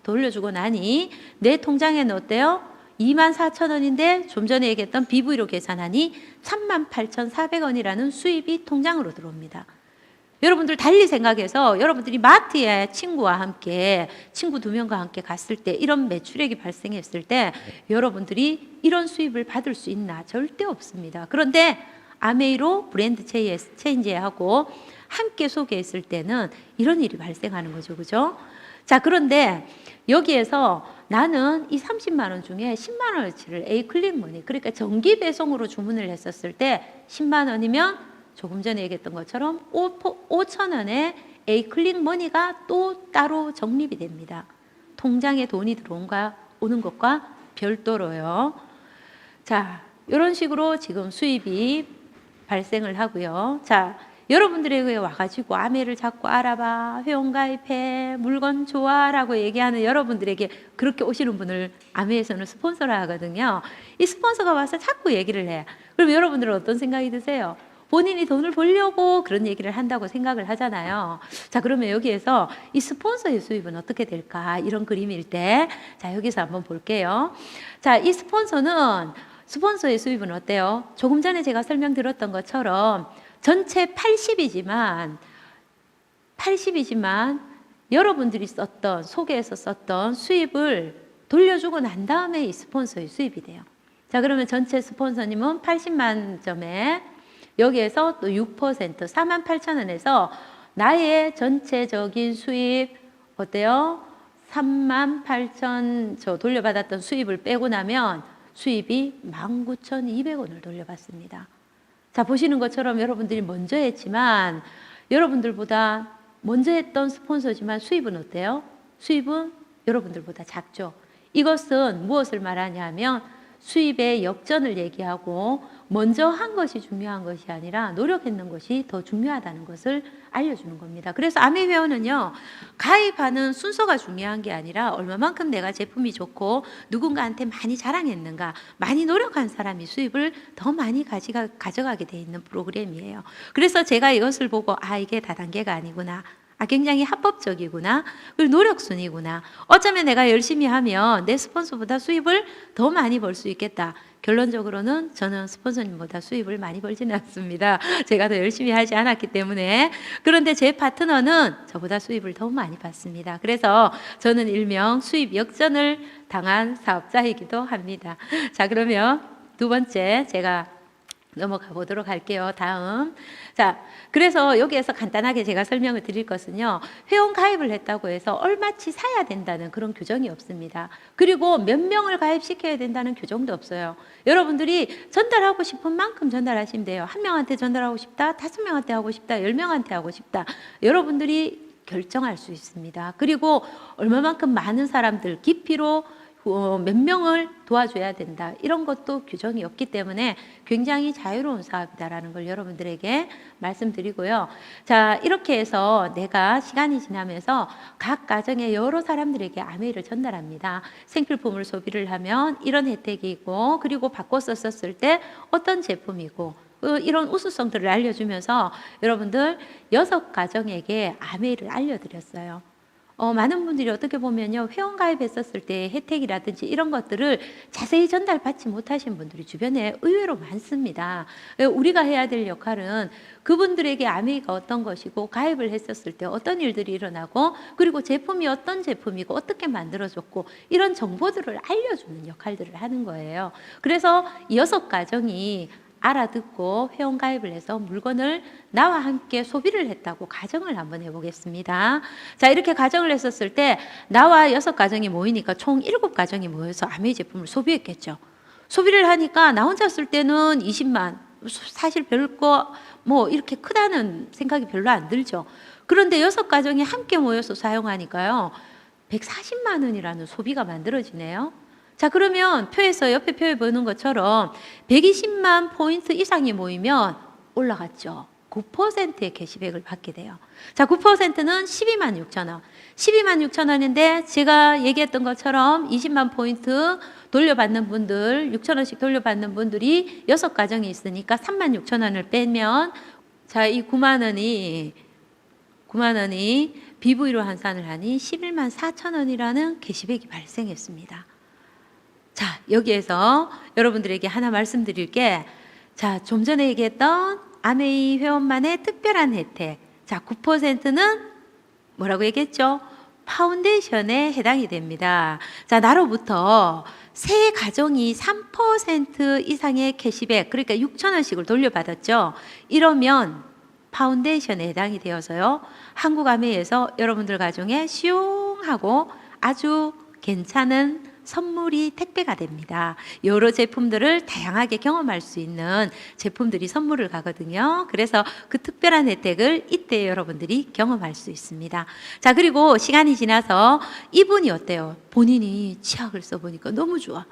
[SPEAKER 1] 돌려주고 나니 내 통장에는 어때요? 24,000원인데 좀 전에 얘기했던 BV로 계산하니 38,400원이라는 수입이 통장으로 들어옵니다. 여러분들 달리 생각해서 여러분들이 마트에 친구와 함께 친구 2명과 함께 갔을 때 이런 매출액이 발생했을 때 여러분들이 이런 수입을 받을 수 있나? 절대 없습니다. 그런데 아메이로 브랜드 체인지하고 함께 소개했을 때는 이런 일이 발생하는 거죠. 그죠? 자, 그런데 여기에서 나는 이 30만 원 중에 10만 원어치를 A클릭머니, 그러니까 정기 배송으로 주문을 했었을 때 10만 원이면 조금 전에 얘기했던 것처럼 5,000원의 A클릭머니가 또 따로 적립이 됩니다. 통장에 돈이 오는 것과 별도로요. 자, 이런 식으로 지금 수입이 발생을 하고요. 자, 여러분들에게 와가지고 아메를 자꾸 알아봐, 회원가입해, 물건 좋아라고 얘기하는 여러분들에게 그렇게 오시는 분을 아메에서는 스폰서라 하거든요. 이 스폰서가 와서 자꾸 얘기를 해. 그럼 여러분들은 어떤 생각이 드세요? 본인이 돈을 벌려고 그런 얘기를 한다고 생각을 하잖아요. 자, 그러면 여기에서 이 스폰서의 수입은 어떻게 될까? 이런 그림일 때, 자, 여기서 한번 볼게요. 자, 이 스폰서의 수입은 어때요? 조금 전에 제가 설명드렸던 것처럼 전체 80이지만 여러분들이 소개해서 썼던 수입을 돌려주고 난 다음에 이 스폰서의 수입이 돼요. 자, 그러면 전체 스폰서님은 80만 점에 여기에서 또 6% 48,000원에서 나의 전체적인 수입 어때요? 38,000 저 돌려받았던 수입을 빼고 나면 수입이 19,200원을 돌려받습니다. 자, 보시는 것처럼 여러분들이 먼저 했지만 여러분들보다 먼저 했던 스폰서지만 수입은 어때요? 수입은 여러분들보다 작죠. 이것은 무엇을 말하냐면 수입의 역전을 얘기하고 먼저 한 것이 중요한 것이 아니라 노력했는 것이 더 중요하다는 것을 알려주는 겁니다. 그래서 아메 회원은요, 가입하는 순서가 중요한 게 아니라 얼마만큼 내가 제품이 좋고 누군가한테 많이 자랑했는가, 많이 노력한 사람이 수입을 더 많이 가져가게 돼 있는 프로그램이에요. 그래서 제가 이것을 보고 이게 다단계가 아니구나, 굉장히 합법적이구나, 그리고 노력순이구나, 어쩌면 내가 열심히 하면 내 스폰서보다 수입을 더 많이 벌 수 있겠다. 결론적으로는 저는 스폰서님보다 수입을 많이 벌지는 않습니다. 제가 더 열심히 하지 않았기 때문에. 그런데 제 파트너는 저보다 수입을 더 많이 받습니다. 그래서 저는 일명 수입 역전을 당한 사업자이기도 합니다. 자, 그러면 두 번째 제가 넘어가 보도록 할게요. 다음. 자, 그래서 여기에서 간단하게 제가 설명을 드릴 것은요, 회원 가입을 했다고 해서 얼마치 사야 된다는 그런 규정이 없습니다. 그리고 몇 명을 가입시켜야 된다는 규정도 없어요. 여러분들이 전달하고 싶은 만큼 전달하시면 돼요. 한 명한테 전달하고 싶다, 5명한테 하고 싶다, 10명한테 하고 싶다. 여러분들이 결정할 수 있습니다. 그리고 얼마만큼 많은 사람들 깊이로 몇 명을 도와줘야 된다, 이런 것도 규정이 없기 때문에 굉장히 자유로운 사업이다라는 걸 여러분들에게 말씀드리고요. 자, 이렇게 해서 내가 시간이 지나면서 각 가정의 여러 사람들에게 아메이를 전달합니다. 생필품을 소비를 하면 이런 혜택이 있고, 그리고 바꿔서 썼을 때 어떤 제품이고, 이런 우수성들을 알려주면서 여러분들 6가정에게 아메이를 알려드렸어요. 많은 분들이 어떻게 보면요, 회원 가입했었을 때 혜택이라든지 이런 것들을 자세히 전달받지 못하신 분들이 주변에 의외로 많습니다. 우리가 해야 될 역할은 그분들에게 아메이가 어떤 것이고, 가입을 했었을 때 어떤 일들이 일어나고, 그리고 제품이 어떤 제품이고 어떻게 만들어졌고, 이런 정보들을 알려주는 역할들을 하는 거예요. 그래서 6가정이 알아듣고 회원 가입을 해서 물건을 나와 함께 소비를 했다고 가정을 한번 해보겠습니다. 자, 이렇게 가정을 했었을 때 나와 6가정이 모이니까 총 7가정이 모여서 아메이 제품을 소비했겠죠. 소비를 하니까 나 혼자 쓸 때는 20만, 사실 별거 뭐 이렇게 크다는 생각이 별로 안 들죠. 그런데 6가정이 함께 모여서 사용하니까요. 140만 원이라는 소비가 만들어지네요. 자, 그러면 표에서 옆에 표에 보는 것처럼 120만 포인트 이상이 모이면 올라갔죠. 9%의 캐시백을 받게 돼요. 자, 9%는 12만 6천 원. 12만 6천 원인데 제가 얘기했던 것처럼 20만 포인트 돌려받는 분들, 6천 원씩 돌려받는 분들이 6가정이 있으니까 3만 6천 원을 빼면 자, 이 9만 원이 BV로 환산을 하니 11만 4천 원이라는 캐시백이 발생했습니다. 자, 여기에서 여러분들에게 하나 말씀드릴 게, 자, 좀 전에 얘기했던 아메이 회원만의 특별한 혜택. 자, 9%는 뭐라고 얘기했죠? 파운데이션에 해당이 됩니다. 자, 나로부터 세 가정이 3% 이상의 캐시백, 그러니까 6천 원씩을 돌려받았죠. 이러면 파운데이션에 해당이 되어서요. 한국아메이에서 여러분들 가정에 시용하고 아주 괜찮은 선물이 택배가 됩니다. 여러 제품들을 다양하게 경험할 수 있는 제품들이 선물을 가거든요. 그래서 그 특별한 혜택을 이때 여러분들이 경험할 수 있습니다. 자, 그리고 시간이 지나서 이분이 어때요? 본인이 치약을 써보니까 너무 좋아.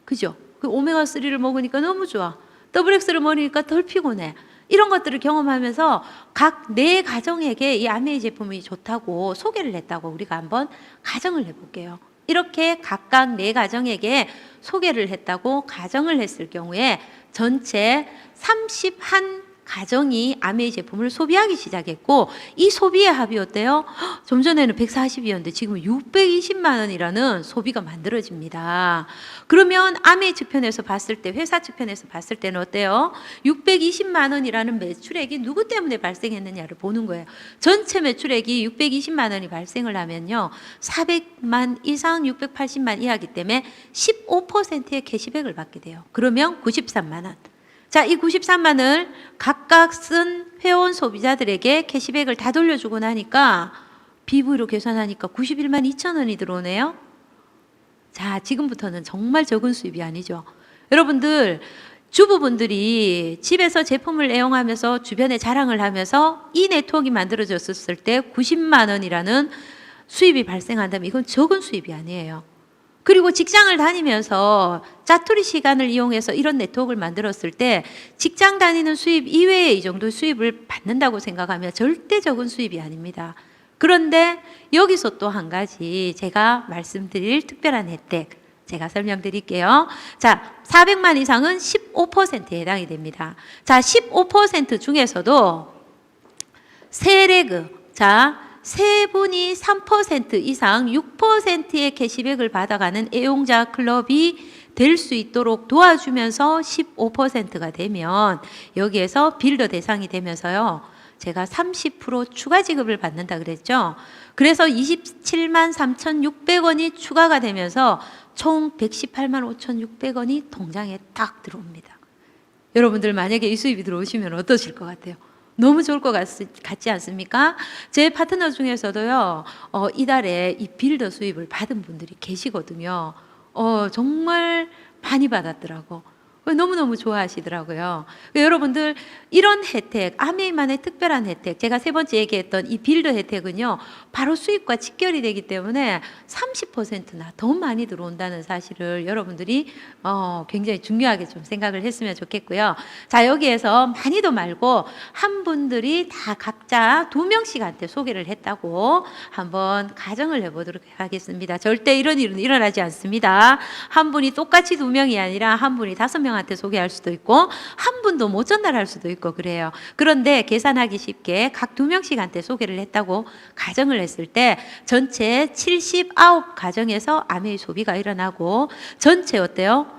[SPEAKER 1] 그죠? 그 오메가3를 먹으니까 너무 좋아. 더블엑스를 먹으니까 덜 피곤해. 이런 것들을 경험하면서 각 네 가정에게 이 아메이 제품이 좋다고 소개를 했다고 우리가 한번 가정을 해볼게요. 이렇게 각각 네 가정에게 소개를 했다고 가정을 했을 경우에 전체 31가정이 아메이 제품을 소비하기 시작했고, 이 소비의 합이 어때요? 좀 전에는 140이었는데 지금 620만 원이라는 소비가 만들어집니다. 그러면 아메이 측편에서 봤을 때, 회사 측편에서 봤을 때는 어때요? 620만 원이라는 매출액이 누구 때문에 발생했느냐를 보는 거예요. 전체 매출액이 620만 원이 발생을 하면요, 400만 이상 680만 이하기 때문에 15%의 캐시백을 받게 돼요. 그러면 93만 원. 자, 이 93만 원을 각각 쓴 회원 소비자들에게 캐시백을 다 돌려주고 나니까 BV로 계산하니까 91만 2천 원이 들어오네요. 자, 지금부터는 정말 적은 수입이 아니죠. 여러분들, 주부분들이 집에서 제품을 애용하면서 주변에 자랑을 하면서 이 네트워크가 만들어졌을 때 90만 원이라는 수입이 발생한다면 이건 적은 수입이 아니에요. 그리고 직장을 다니면서 짜투리 시간을 이용해서 이런 네트워크를 만들었을 때 직장 다니는 수입 이외에 이 정도 수입을 받는다고 생각하면 절대 적은 수입이 아닙니다. 그런데 여기서 또 한 가지 제가 말씀드릴 특별한 혜택 제가 설명드릴게요. 자, 400만 이상은 15%에 해당이 됩니다. 자, 15% 중에서도 세레그, 자, 세 분이 3% 이상 6%의 캐시백을 받아가는 애용자 클럽이 될 수 있도록 도와주면서 15%가 되면 여기에서 빌더 대상이 되면서요, 제가 30% 추가 지급을 받는다 그랬죠. 그래서 27만 3,600원이 추가가 되면서 총 118만 5,600원이 통장에 딱 들어옵니다. 여러분들 만약에 이 수입이 들어오시면 어떠실 것 같아요? 너무 좋을 것 같지 않습니까? 제 파트너 중에서도요, 이달에 이 빌더 수입을 받은 분들이 계시거든요. 정말 많이 받았더라고. 너무너무 좋아하시더라고요. 여러분들, 이런 혜택, 아메이만의 특별한 혜택, 제가 세 번째 얘기했던 이 빌더 혜택은요, 바로 수입과 직결이 되기 때문에 30%나 더 많이 들어온다는 사실을 여러분들이 굉장히 중요하게 좀 생각을 했으면 좋겠고요. 자, 여기에서 많이도 말고 한 분들이 다 각자 2명씩한테 소개를 했다고 한번 가정을 해보도록 하겠습니다. 절대 이런 일은 일어나지 않습니다. 한 분이 똑같이 2명이 아니라 한 분이 5명한테 소개할 수도 있고 한 분도 못 전달할 수도 있고 그래요. 그런데 계산하기 쉽게 각 2명씩한테 소개를 했다고 가정을 했을 때 전체 79가정에서 아메이 소비가 일어나고 전체 어때요?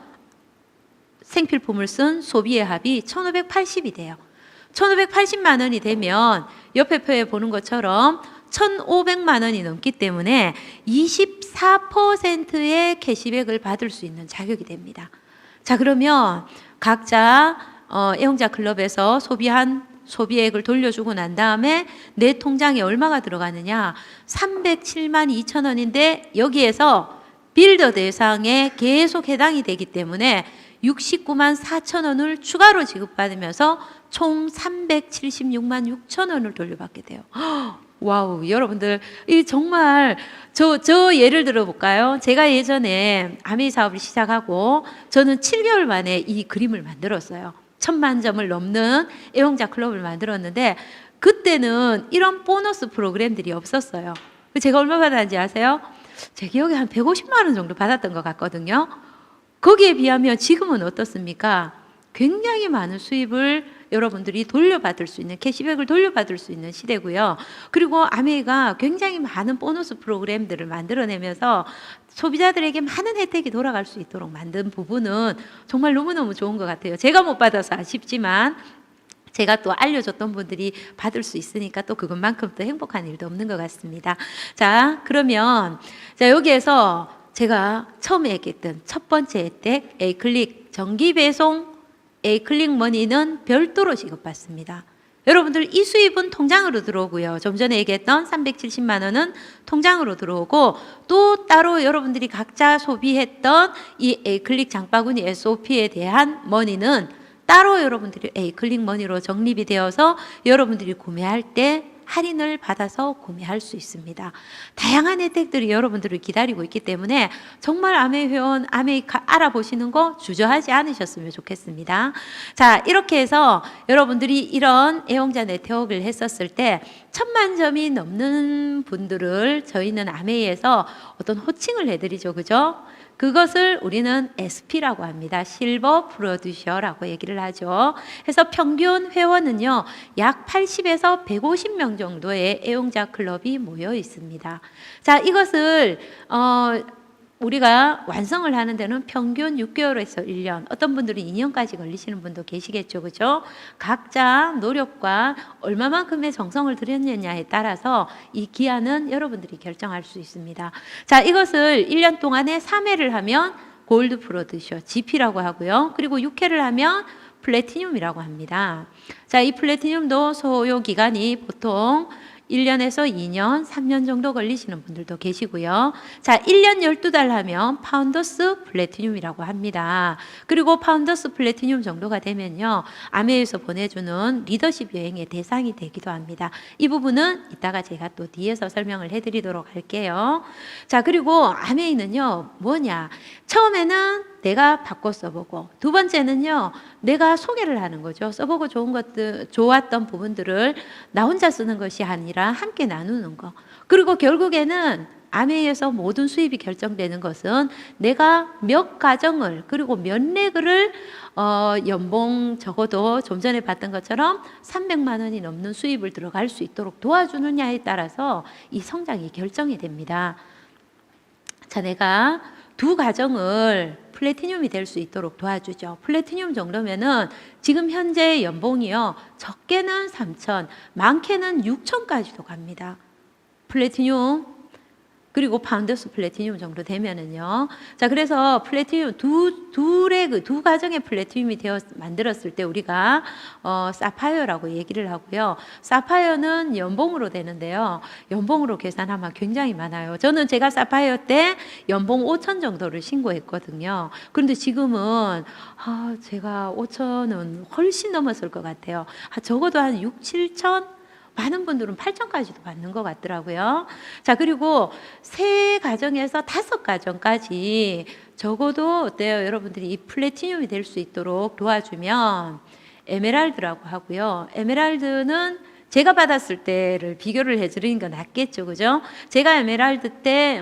[SPEAKER 1] 생필품을 쓴 소비의 합이 1,580이 돼요. 1,580만 원이 되면 옆에 표에 보는 것처럼 1,500만 원이 넘기 때문에 24%의 캐시백을 받을 수 있는 자격이 됩니다. 자, 그러면 각자 애용자 클럽에서 소비한 소비액을 돌려주고 난 다음에 내 통장에 얼마가 들어가느냐? 307만 2천 원인데 여기에서 빌더 대상에 계속 해당이 되기 때문에 69만 4천 원을 추가로 지급받으면서 총 376만 6천 원을 돌려받게 돼요. 와우, 여러분들, 이 정말, 저 예를 들어 볼까요? 제가 예전에 아메이 사업을 시작하고 저는 7개월 만에 이 그림을 만들었어요. 1000만 점을 넘는 애용자 클럽을 만들었는데 그때는 이런 보너스 프로그램들이 없었어요. 제가 얼마 받았는지 아세요? 제 기억에 한 150만 원 정도 받았던 것 같거든요. 거기에 비하면 지금은 어떻습니까? 굉장히 많은 수입을 여러분들이 돌려받을 수 있는, 캐시백을 돌려받을 수 있는 시대고요. 그리고 아메이가 굉장히 많은 보너스 프로그램들을 만들어내면서 소비자들에게 많은 혜택이 돌아갈 수 있도록 만든 부분은 정말 너무너무 좋은 것 같아요. 제가 못 받아서 아쉽지만 제가 또 알려줬던 분들이 받을 수 있으니까 또 그것만큼 또 행복한 일도 없는 것 같습니다. 자, 그러면 자, 여기에서 제가 처음에 얘기했던 첫 번째 혜택, A클릭 정기 배송 A클릭 머니는 별도로 지급받습니다. 여러분들 이 수입은 통장으로 들어오고요. 좀 전에 얘기했던 370만 원은 통장으로 들어오고 또 따로 여러분들이 각자 소비했던 이 A클릭 장바구니 SOP에 대한 머니는 따로 여러분들이 A클릭 머니로 적립이 되어서 여러분들이 구매할 때 할인을 받아서 구매할 수 있습니다. 다양한 혜택들이 여러분들을 기다리고 있기 때문에 정말 아메이 회원, 아메이 알아보시는 거 주저하지 않으셨으면 좋겠습니다. 자, 이렇게 해서 여러분들이 이런 애용자 네트워크를 했었을 때 1000만 점이 넘는 분들을 저희는 아메이에서 어떤 호칭을 해드리죠. 그죠? 그것을 우리는 SP라고 합니다. 실버 프로듀셔라고 얘기를 하죠. 그래서 평균 회원은요, 약 80에서 150명 정도의 애용자 클럽이 모여 있습니다. 자, 이것을 우리가 완성을 하는 데는 평균 6개월에서 1년, 어떤 분들은 2년까지 걸리시는 분도 계시겠죠. 그죠? 각자 노력과 얼마만큼의 정성을 들였느냐에 따라서 이 기한은 여러분들이 결정할 수 있습니다. 자, 이것을 1년 동안에 3회를 하면 골드 프로듀셔, GP라고 하고요. 그리고 6회를 하면 플래티늄이라고 합니다. 자, 이 플래티늄도 소요 기간이 보통 1년에서 2년, 3년 정도 걸리시는 분들도 계시고요. 자, 1년 12달 하면 파운더스 플래티늄이라고 합니다. 그리고 파운더스 플래티늄 정도가 되면요, 아메이에서 보내주는 리더십 여행의 대상이 되기도 합니다. 이 부분은 이따가 제가 또 뒤에서 설명을 해드리도록 할게요. 자, 그리고 아메이는요, 뭐냐. 처음에는 내가 바꿔 써보고, 두 번째는요, 내가 소개를 하는 거죠. 써보고 좋은 것들, 좋았던 부분들을 나 혼자 쓰는 것이 아니라 함께 나누는 거. 그리고 결국에는 아메이에서 모든 수입이 결정되는 것은 내가 몇 가정을, 그리고 몇 레그를 연봉 적어도 좀 전에 봤던 것처럼 300만 원이 넘는 수입을 들어갈 수 있도록 도와주느냐에 따라서 이 성장이 결정이 됩니다. 자, 내가 두 가정을 플래티늄이 될 수 있도록 도와주죠. 플래티늄 정도면은 지금 현재 연봉이요, 적게는 3천, 많게는 6천까지도 갑니다. 플래티늄 그리고 파운더스 플래티늄 정도 되면은요. 자, 그래서 플래티늄 두 가정의 플래티늄이 되어 만들었을 때 우리가 사파이어라고 얘기를 하고요. 사파이어는 연봉으로 되는데요. 연봉으로 계산하면 굉장히 많아요. 저는 제가 사파이어 때 연봉 5천 정도를 신고했거든요. 그런데 지금은 제가 5천은 훨씬 넘었을 것 같아요. 적어도 한 6, 7천? 많은 분들은 8천까지도 받는 것 같더라고요. 자, 그리고 세 가정에서 5가정까지 적어도 어때요? 여러분들이 이 플래티늄이 될 수 있도록 도와주면 에메랄드라고 하고요. 에메랄드는 제가 받았을 때를 비교를 해드리는 건 낫겠죠. 그죠? 제가 에메랄드 때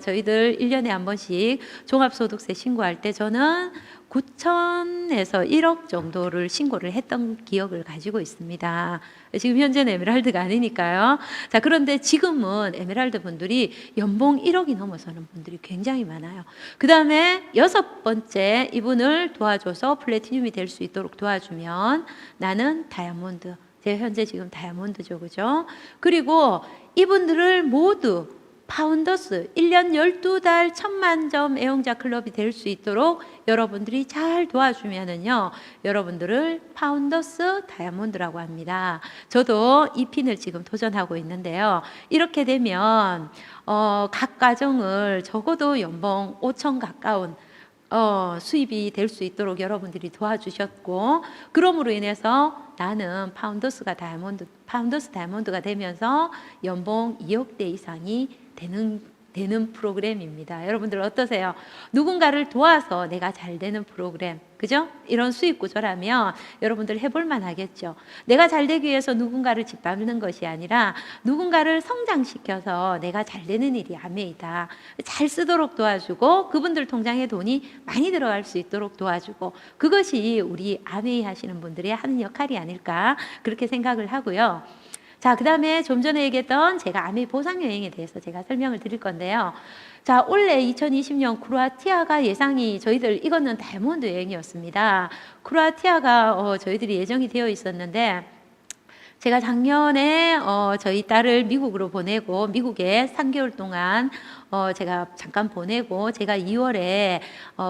[SPEAKER 1] 저희들 1년에 한 번씩 종합소득세 신고할 때 저는 9천에서 1억 정도를 신고를 했던 기억을 가지고 있습니다. 지금 현재는 에메랄드가 아니니까요. 자, 그런데 지금은 에메랄드 분들이 연봉 1억이 넘어서는 분들이 굉장히 많아요. 그 다음에 6번째, 이분을 도와줘서 플래티늄이 될 수 있도록 도와주면 나는 다이아몬드. 제가 현재 지금 다이아몬드죠. 그죠? 그리고 이분들을 모두 파운더스 1년 12달 1000만점 애용자 클럽이 될 수 있도록 여러분들이 잘 도와주면은요, 여러분들을 파운더스 다이아몬드라고 합니다. 저도 이 핀을 지금 도전하고 있는데요. 이렇게 되면 각 가정을 적어도 연봉 5천 가까운, 수입이 될 수 있도록 여러분들이 도와주셨고, 그럼으로 인해서 나는 파운더스 다이아몬드가 되면서 연봉 2억대 이상이 되는 프로그램입니다. 여러분들 어떠세요? 누군가를 도와서 내가 잘 되는 프로그램, 그죠? 이런 수익 구조라면 여러분들 해볼 만하겠죠. 내가 잘 되기 위해서 누군가를 짓밟는 것이 아니라 누군가를 성장시켜서 내가 잘 되는 일이 아메이다. 잘 쓰도록 도와주고 그분들 통장에 돈이 많이 들어갈 수 있도록 도와주고, 그것이 우리 아메이 하시는 분들이 하는 역할이 아닐까 그렇게 생각을 하고요. 자, 그 다음에 좀 전에 얘기했던 제가 아메이 보상여행에 대해서 제가 설명을 드릴 건데요. 자, 올해 2020년 크로아티아가 예상이, 저희들 이거는 다이아몬드 여행이었습니다. 크로아티아가 저희들이 예정이 되어 있었는데, 제가 작년에 저희 딸을 미국으로 보내고 미국에 3개월 동안 제가 잠깐 보내고, 제가 2월에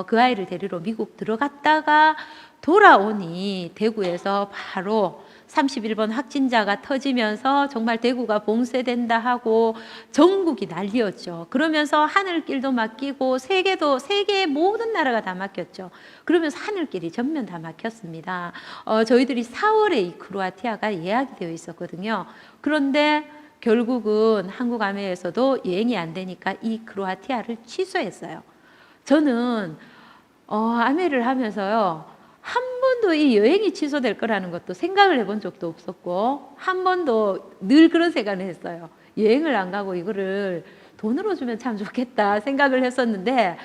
[SPEAKER 1] 그 아이를 데리러 미국 들어갔다가 돌아오니 대구에서 바로 31번 확진자가 터지면서 정말 대구가 봉쇄된다 하고 전국이 난리였죠. 그러면서 하늘길도 막히고 세계의 모든 나라가 다 막혔죠. 그러면서 하늘길이 전면 다 막혔습니다. 저희들이 4월에 이 크로아티아가 예약이 되어 있었거든요. 그런데 결국은 한국 아메에서도 여행이 안 되니까 이 크로아티아를 취소했어요. 저는 아메를 하면서요, 한 번도 이 여행이 취소될 거라는 것도 생각을 해본 적도 없었고, 한 번도 늘 그런 생각을 했어요. 여행을 안 가고 이거를 돈으로 주면 참 좋겠다 생각을 했었는데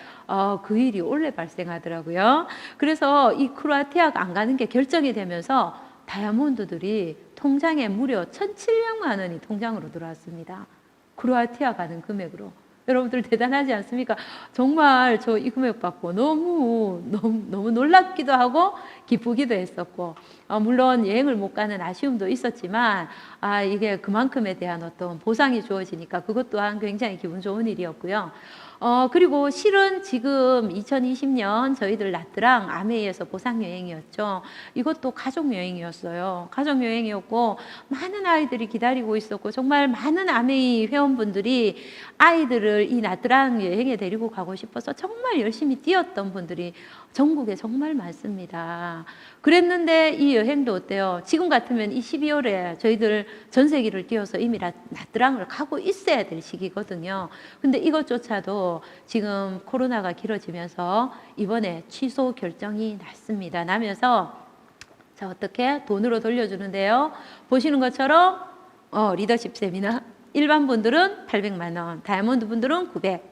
[SPEAKER 1] 그 일이 올해 발생하더라고요. 그래서 이 크로아티아가 안 가는 게 결정이 되면서 다이아몬드들이 통장에 무려 1,700만 원이 통장으로 들어왔습니다. 크로아티아 가는 금액으로. 여러분들 대단하지 않습니까? 정말 저 이 금액 받고 너무 놀랍기도 하고 기쁘기도 했었고, 물론 여행을 못 가는 아쉬움도 있었지만 이게 그만큼에 대한 어떤 보상이 주어지니까 그것 또한 굉장히 기분 좋은 일이었고요. 그리고 실은 지금 2020년 저희들 나트랑 아메이에서 보상여행이었죠. 이것도 가족여행이었어요. 가족여행이었고 많은 아이들이 기다리고 있었고, 정말 많은 아메이 회원분들이 아이들을 이 나트랑 여행에 데리고 가고 싶어서 정말 열심히 뛰었던 분들이 전국에 정말 많습니다. 그랬는데 이 여행도 어때요? 지금 같으면 이 12월에 저희들 전세기를 띄워서 이미 나트랑을 가고 있어야 될 시기거든요. 근데 이것조차도 지금 코로나가 길어지면서 이번에 취소 결정이 나면서 자, 어떻게 돈으로 돌려주는데요? 보시는 것처럼 리더십 세미나 일반 분들은 800만 원, 다이아몬드 분들은 900,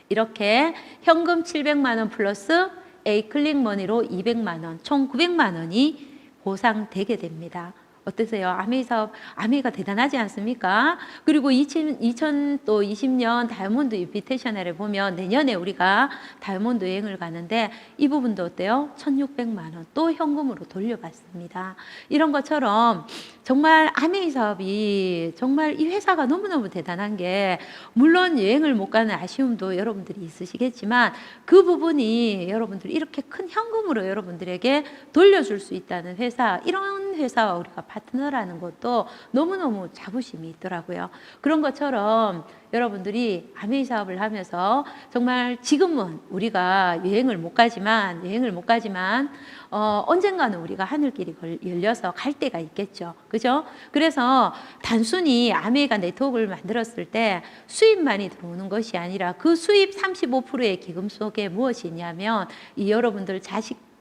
[SPEAKER 1] 이렇게 현금 700만 원 플러스 A클릭머니로 200만 원, 총 900만 원이 보상되게 됩니다. 어떠세요? 아메이 사업, 아메이가 대단하지 않습니까? 그리고 2020년 다이아몬드 인비테이셔널에 보면 내년에 우리가 다이아몬드 여행을 가는데 이 부분도 어때요? 1,600만 원 또 현금으로 돌려받습니다. 이런 것처럼 정말 아메이 사업이 정말 이 회사가 너무너무 대단한 게, 물론 여행을 못 가는 아쉬움도 여러분들이 있으시겠지만 그 부분이 여러분들이 이렇게 큰 현금으로 여러분들에게 돌려줄 수 있다는 회사, 이런 회사와 우리가 파트너라는 것도 너무너무 자부심이 있더라고요. 그런 것처럼 여러분들이 아메이 사업을 하면서 정말 지금은 우리가 여행을 못 가지만 언젠가는 우리가 하늘길이 열려서 갈 때가 있겠죠. 그죠? 그래서 단순히 아메이가 네트워크를 만들었을 때 수입만이 들어오는 것이 아니라 그 수입 35%의 기금 속에 무엇이 있냐면 이 여러분들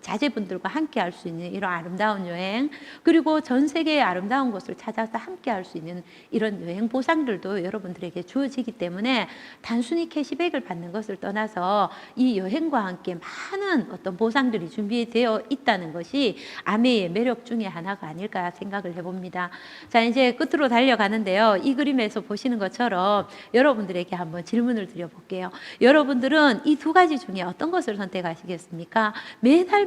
[SPEAKER 1] 자제분들과 함께 할 수 있는 이런 아름다운 여행, 그리고 전 세계의 아름다운 곳을 찾아서 함께 할 수 있는 이런 여행 보상들도 여러분들에게 주어지기 때문에 단순히 캐시백을 받는 것을 떠나서 이 여행과 함께 많은 어떤 보상들이 준비되어 있다는 것이 아메이의 매력 중에 하나가 아닐까 생각을 해봅니다. 자, 이제 끝으로 달려가는데요. 이 그림에서 보시는 것처럼 여러분들에게 한번 질문을 드려볼게요. 여러분들은 이 두 가지 중에 어떤 것을 선택하시겠습니까?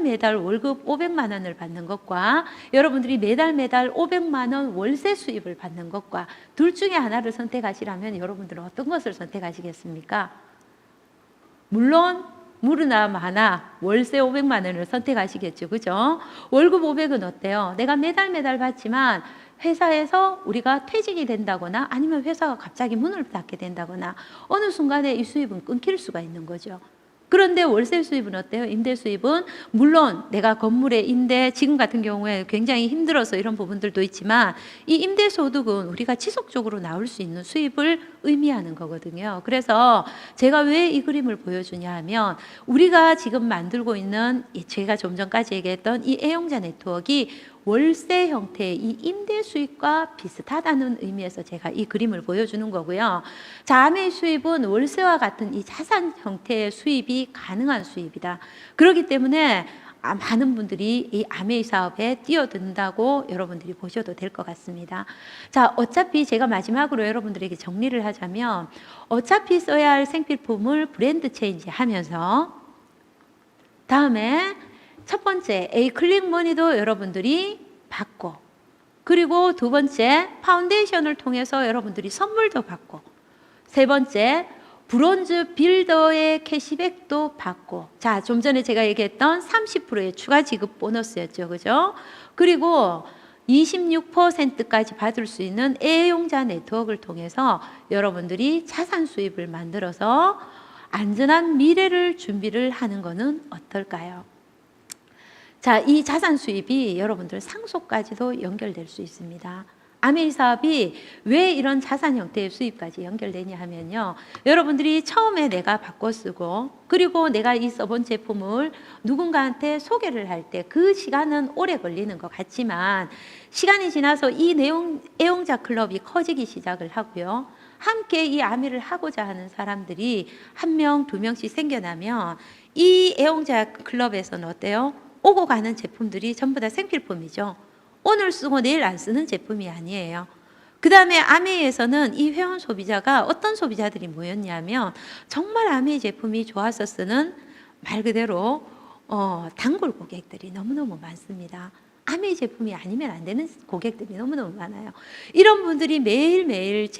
[SPEAKER 1] 매달 월급 500만 원을 받는 것과 여러분들이 매달 500만 원 월세 수입을 받는 것과 둘 중에 하나를 선택하시라면 여러분들은 어떤 것을 선택하시겠습니까? 물론 무르나 마나 월세 500만 원을 선택하시겠죠. 그죠? 월급 500은 어때요? 내가 매달 받지만 회사에서 우리가 퇴직이 된다거나 아니면 회사가 갑자기 문을 닫게 된다거나 어느 순간에 이 수입은 끊길 수가 있는 거죠. 그런데 월세 수입은 어때요? 임대 수입은 물론 내가 건물의 임대, 지금 같은 경우에 굉장히 힘들어서 이런 부분들도 있지만 이 임대 소득은 우리가 지속적으로 나올 수 있는 수입을 의미하는 거거든요. 그래서 제가 왜 이 그림을 보여주냐 하면 우리가 지금 만들고 있는 제가 좀 전까지 얘기했던 이 애용자 네트워크가 월세 형태의 이 임대 수입과 비슷하다는 의미에서 제가 이 그림을 보여주는 거고요. 자, 아메이 수입은 월세와 같은 이 자산 형태의 수입이 가능한 수입이다. 그렇기 때문에 많은 분들이 이 아메이 사업에 뛰어든다고 여러분들이 보셔도 될 것 같습니다. 자, 어차피 제가 마지막으로 여러분들에게 정리를 하자면 어차피 써야 할 생필품을 브랜드 체인지 하면서 다음에 첫 번째 A 클릭 머니도 여러분들이 받고, 그리고 두 번째 파운데이션을 통해서 여러분들이 선물도 받고, 세 번째 브론즈 빌더의 캐시백도 받고, 자, 좀 전에 제가 얘기했던 30%의 추가 지급 보너스였죠, 그죠? 그리고 26%까지 받을 수 있는 애용자 네트워크를 통해서 여러분들이 자산 수입을 만들어서 안전한 미래를 준비를 하는 거는 어떨까요? 자, 이 자산 수입이 여러분들 상속까지도 연결될 수 있습니다. 아메이 사업이 왜 이런 자산 형태의 수입까지 연결되냐 하면요, 여러분들이 처음에 내가 바꿔 쓰고 그리고 내가 이 써본 제품을 누군가한테 소개를 할 때 그 시간은 오래 걸리는 것 같지만 시간이 지나서 이 애용자 클럽이 커지기 시작을 하고요, 함께 이 아메이를 하고자 하는 사람들이 한 명, 두 명씩 생겨나면 이 애용자 클럽에서는 어때요? 오고 가는 제품들이 전부 다 생필품이죠. 오늘 쓰고 내일 안 쓰는 제품이 아니에요. 그 다음에 아메이에서는 이 회원 소비자가 어떤 소비자들이 모였냐면 정말 아메이 제품이 좋아서 쓰는 말 그대로 단골 고객들이 너무너무 많습니다. 아메이 제품이 아니면 안 되는 고객들이 너무너무 많아요. 이런 분들이 매일매일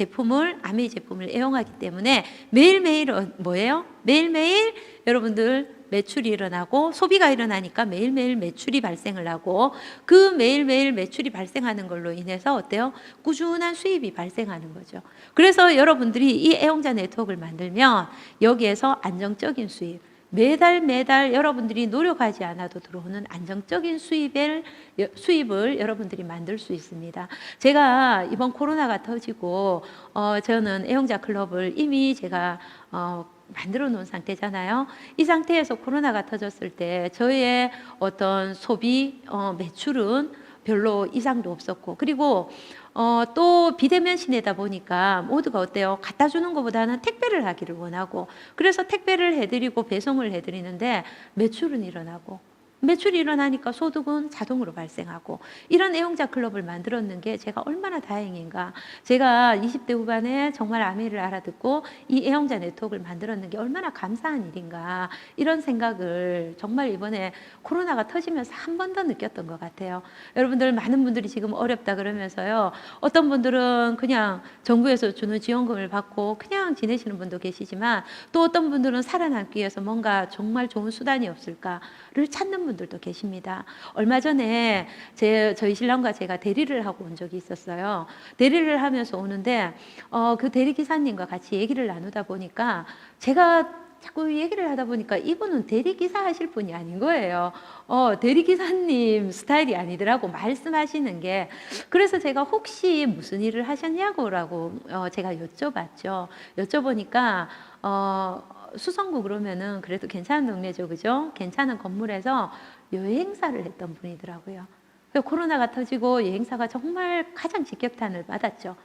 [SPEAKER 1] 아메이 제품을 애용하기 때문에 매일매일 뭐예요? 매일매일 여러분들 매출이 일어나고 소비가 일어나니까 매일매일 매출이 발생을 하고 그 매일매일 매출이 발생하는 걸로 인해서 어때요? 꾸준한 수입이 발생하는 거죠. 그래서 여러분들이 이 애용자 네트워크를 만들면 여기에서 안정적인 매달 여러분들이 노력하지 않아도 들어오는 안정적인 수입을 여러분들이 만들 수 있습니다. 제가 이번 코로나가 터지고 저는 애용자 클럽을 이미 제가 만들어 놓은 상태잖아요. 이 상태에서 코로나가 터졌을 때 저의 어떤 소비 매출은 별로 이상도 없었고, 그리고 또 비대면시내다 보니까 모두가 어때요? 갖다 주는 것보다는 택배를 하기를 원하고, 그래서 택배를 해드리고 배송을 해드리는데 매출은 일어나고, 매출이 일어나니까 소득은 자동으로 발생하고, 이런 애용자 클럽을 만들었는 게 제가 얼마나 다행인가. 제가 20대 후반에 정말 아메이를 알아듣고 이 애용자 네트워크를 만들었는 게 얼마나 감사한 일인가, 이런 생각을 정말 이번에 코로나가 터지면서 한 번 더 느꼈던 것 같아요. 여러분들 많은 분들이 지금 어렵다 그러면서요, 어떤 분들은 그냥 정부에서 주는 지원금을 받고 그냥 지내시는 분도 계시지만, 또 어떤 분들은 살아남기 위해서 뭔가 정말 좋은 수단이 없을까를 찾는 분들도 계십니다. 얼마 전에 저희 신랑과 제가 대리를 하고 온 적이 있었어요. 대리를 하면서 오는데 그 대리기사님과 같이 얘기를 나누다 보니까 제가 자꾸 얘기를 하다 보니까 이분은 대리기사 하실 분이 아닌 거예요. 대리기사님 스타일이 아니더라고, 말씀하시는 게. 그래서 제가 혹시 무슨 일을 하셨냐고라고 제가 여쭤봤죠. 여쭤보니까 수성구 그러면은 그래도 괜찮은 동네죠, 그죠? 괜찮은 건물에서 여행사를 했던 분이더라고요. 코로나가 터지고 여행사가 정말 가장 직격탄을 받았죠.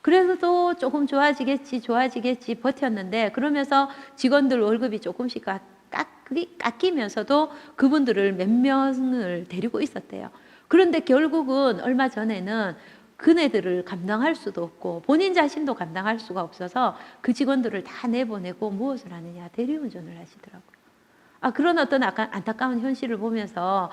[SPEAKER 1] 그래서도 조금 좋아지겠지 버텼는데, 그러면서 직원들 월급이 조금씩 깎이면서도 그분들을 몇 명을 데리고 있었대요. 그런데 결국은 얼마 전에는 그네들을 감당할 수도 없고 본인 자신도 감당할 수가 없어서 그 직원들을 다 내보내고 무엇을 하느냐, 대리운전을 하시더라고요. 그런 어떤 약간 안타까운 현실을 보면서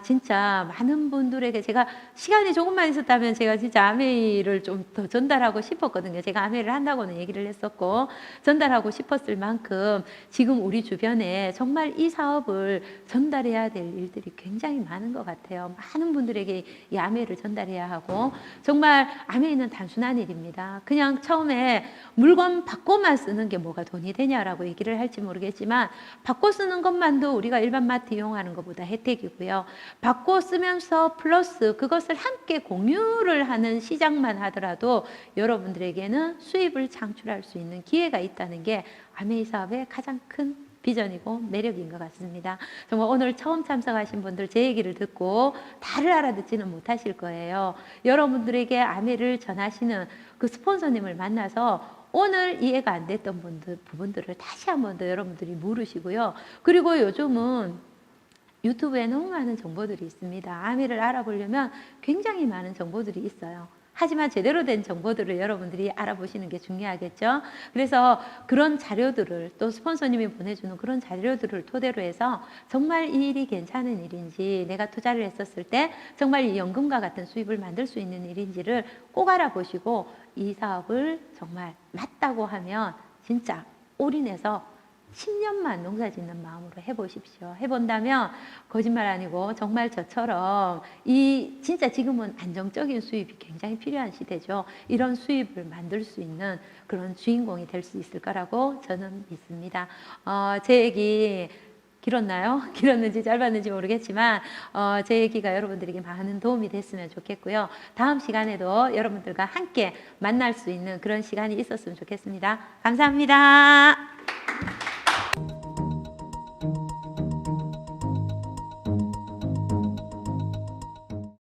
[SPEAKER 1] 진짜 많은 분들에게 제가 시간이 조금만 있었다면 제가 진짜 아메이를 좀 더 전달하고 싶었거든요. 제가 아메이를 한다고는 얘기를 했었고 전달하고 싶었을 만큼 지금 우리 주변에 정말 이 사업을 전달해야 될 일들이 굉장히 많은 것 같아요. 많은 분들에게 이 아메이를 전달해야 하고 정말 아메이는 단순한 일입니다. 그냥 처음에 물건 받고만 쓰는 게 뭐가 돈이 되냐라고 얘기를 할지 모르겠지만 받고 쓰는 것만도 우리가 일반 마트 이용하는 것보다 혜택이고요. 받고 쓰면서 플러스 그것을 함께 공유를 하는 시장만 하더라도 여러분들에게는 수입을 창출할 수 있는 기회가 있다는 게 아메이 사업의 가장 큰 비전이고 매력인 것 같습니다. 정말 오늘 처음 참석하신 분들 제 얘기를 듣고 다를 알아듣지는 못하실 거예요. 여러분들에게 아메를 전하시는 그 스폰서님을 만나서 오늘 이해가 안 됐던 부분들을 다시 한 번 더 여러분들이 물으시고요. 그리고 요즘은 유튜브에 너무 많은 정보들이 있습니다. 아미를 알아보려면 굉장히 많은 정보들이 있어요. 하지만 제대로 된 정보들을 여러분들이 알아보시는 게 중요하겠죠. 그래서 그런 자료들을 또 스폰서님이 보내주는 그런 자료들을 토대로 해서 정말 이 일이 괜찮은 일인지 내가 투자를 했었을 때 정말 이 연금과 같은 수입을 만들 수 있는 일인지를 꼭 알아보시고 이 사업을 정말 맞다고 하면 진짜 올인해서 10년만 농사 짓는 마음으로 해보십시오. 해본다면 거짓말 아니고 정말 저처럼 진짜 지금은 안정적인 수입이 굉장히 필요한 시대죠. 이런 수입을 만들 수 있는 그런 주인공이 될 수 있을 거라고 저는 믿습니다. 제 얘기 길었나요? 길었는지 짧았는지 모르겠지만 제 얘기가 여러분들에게 많은 도움이 됐으면 좋겠고요. 다음 시간에도 여러분들과 함께 만날 수 있는 그런 시간이 있었으면 좋겠습니다. 감사합니다.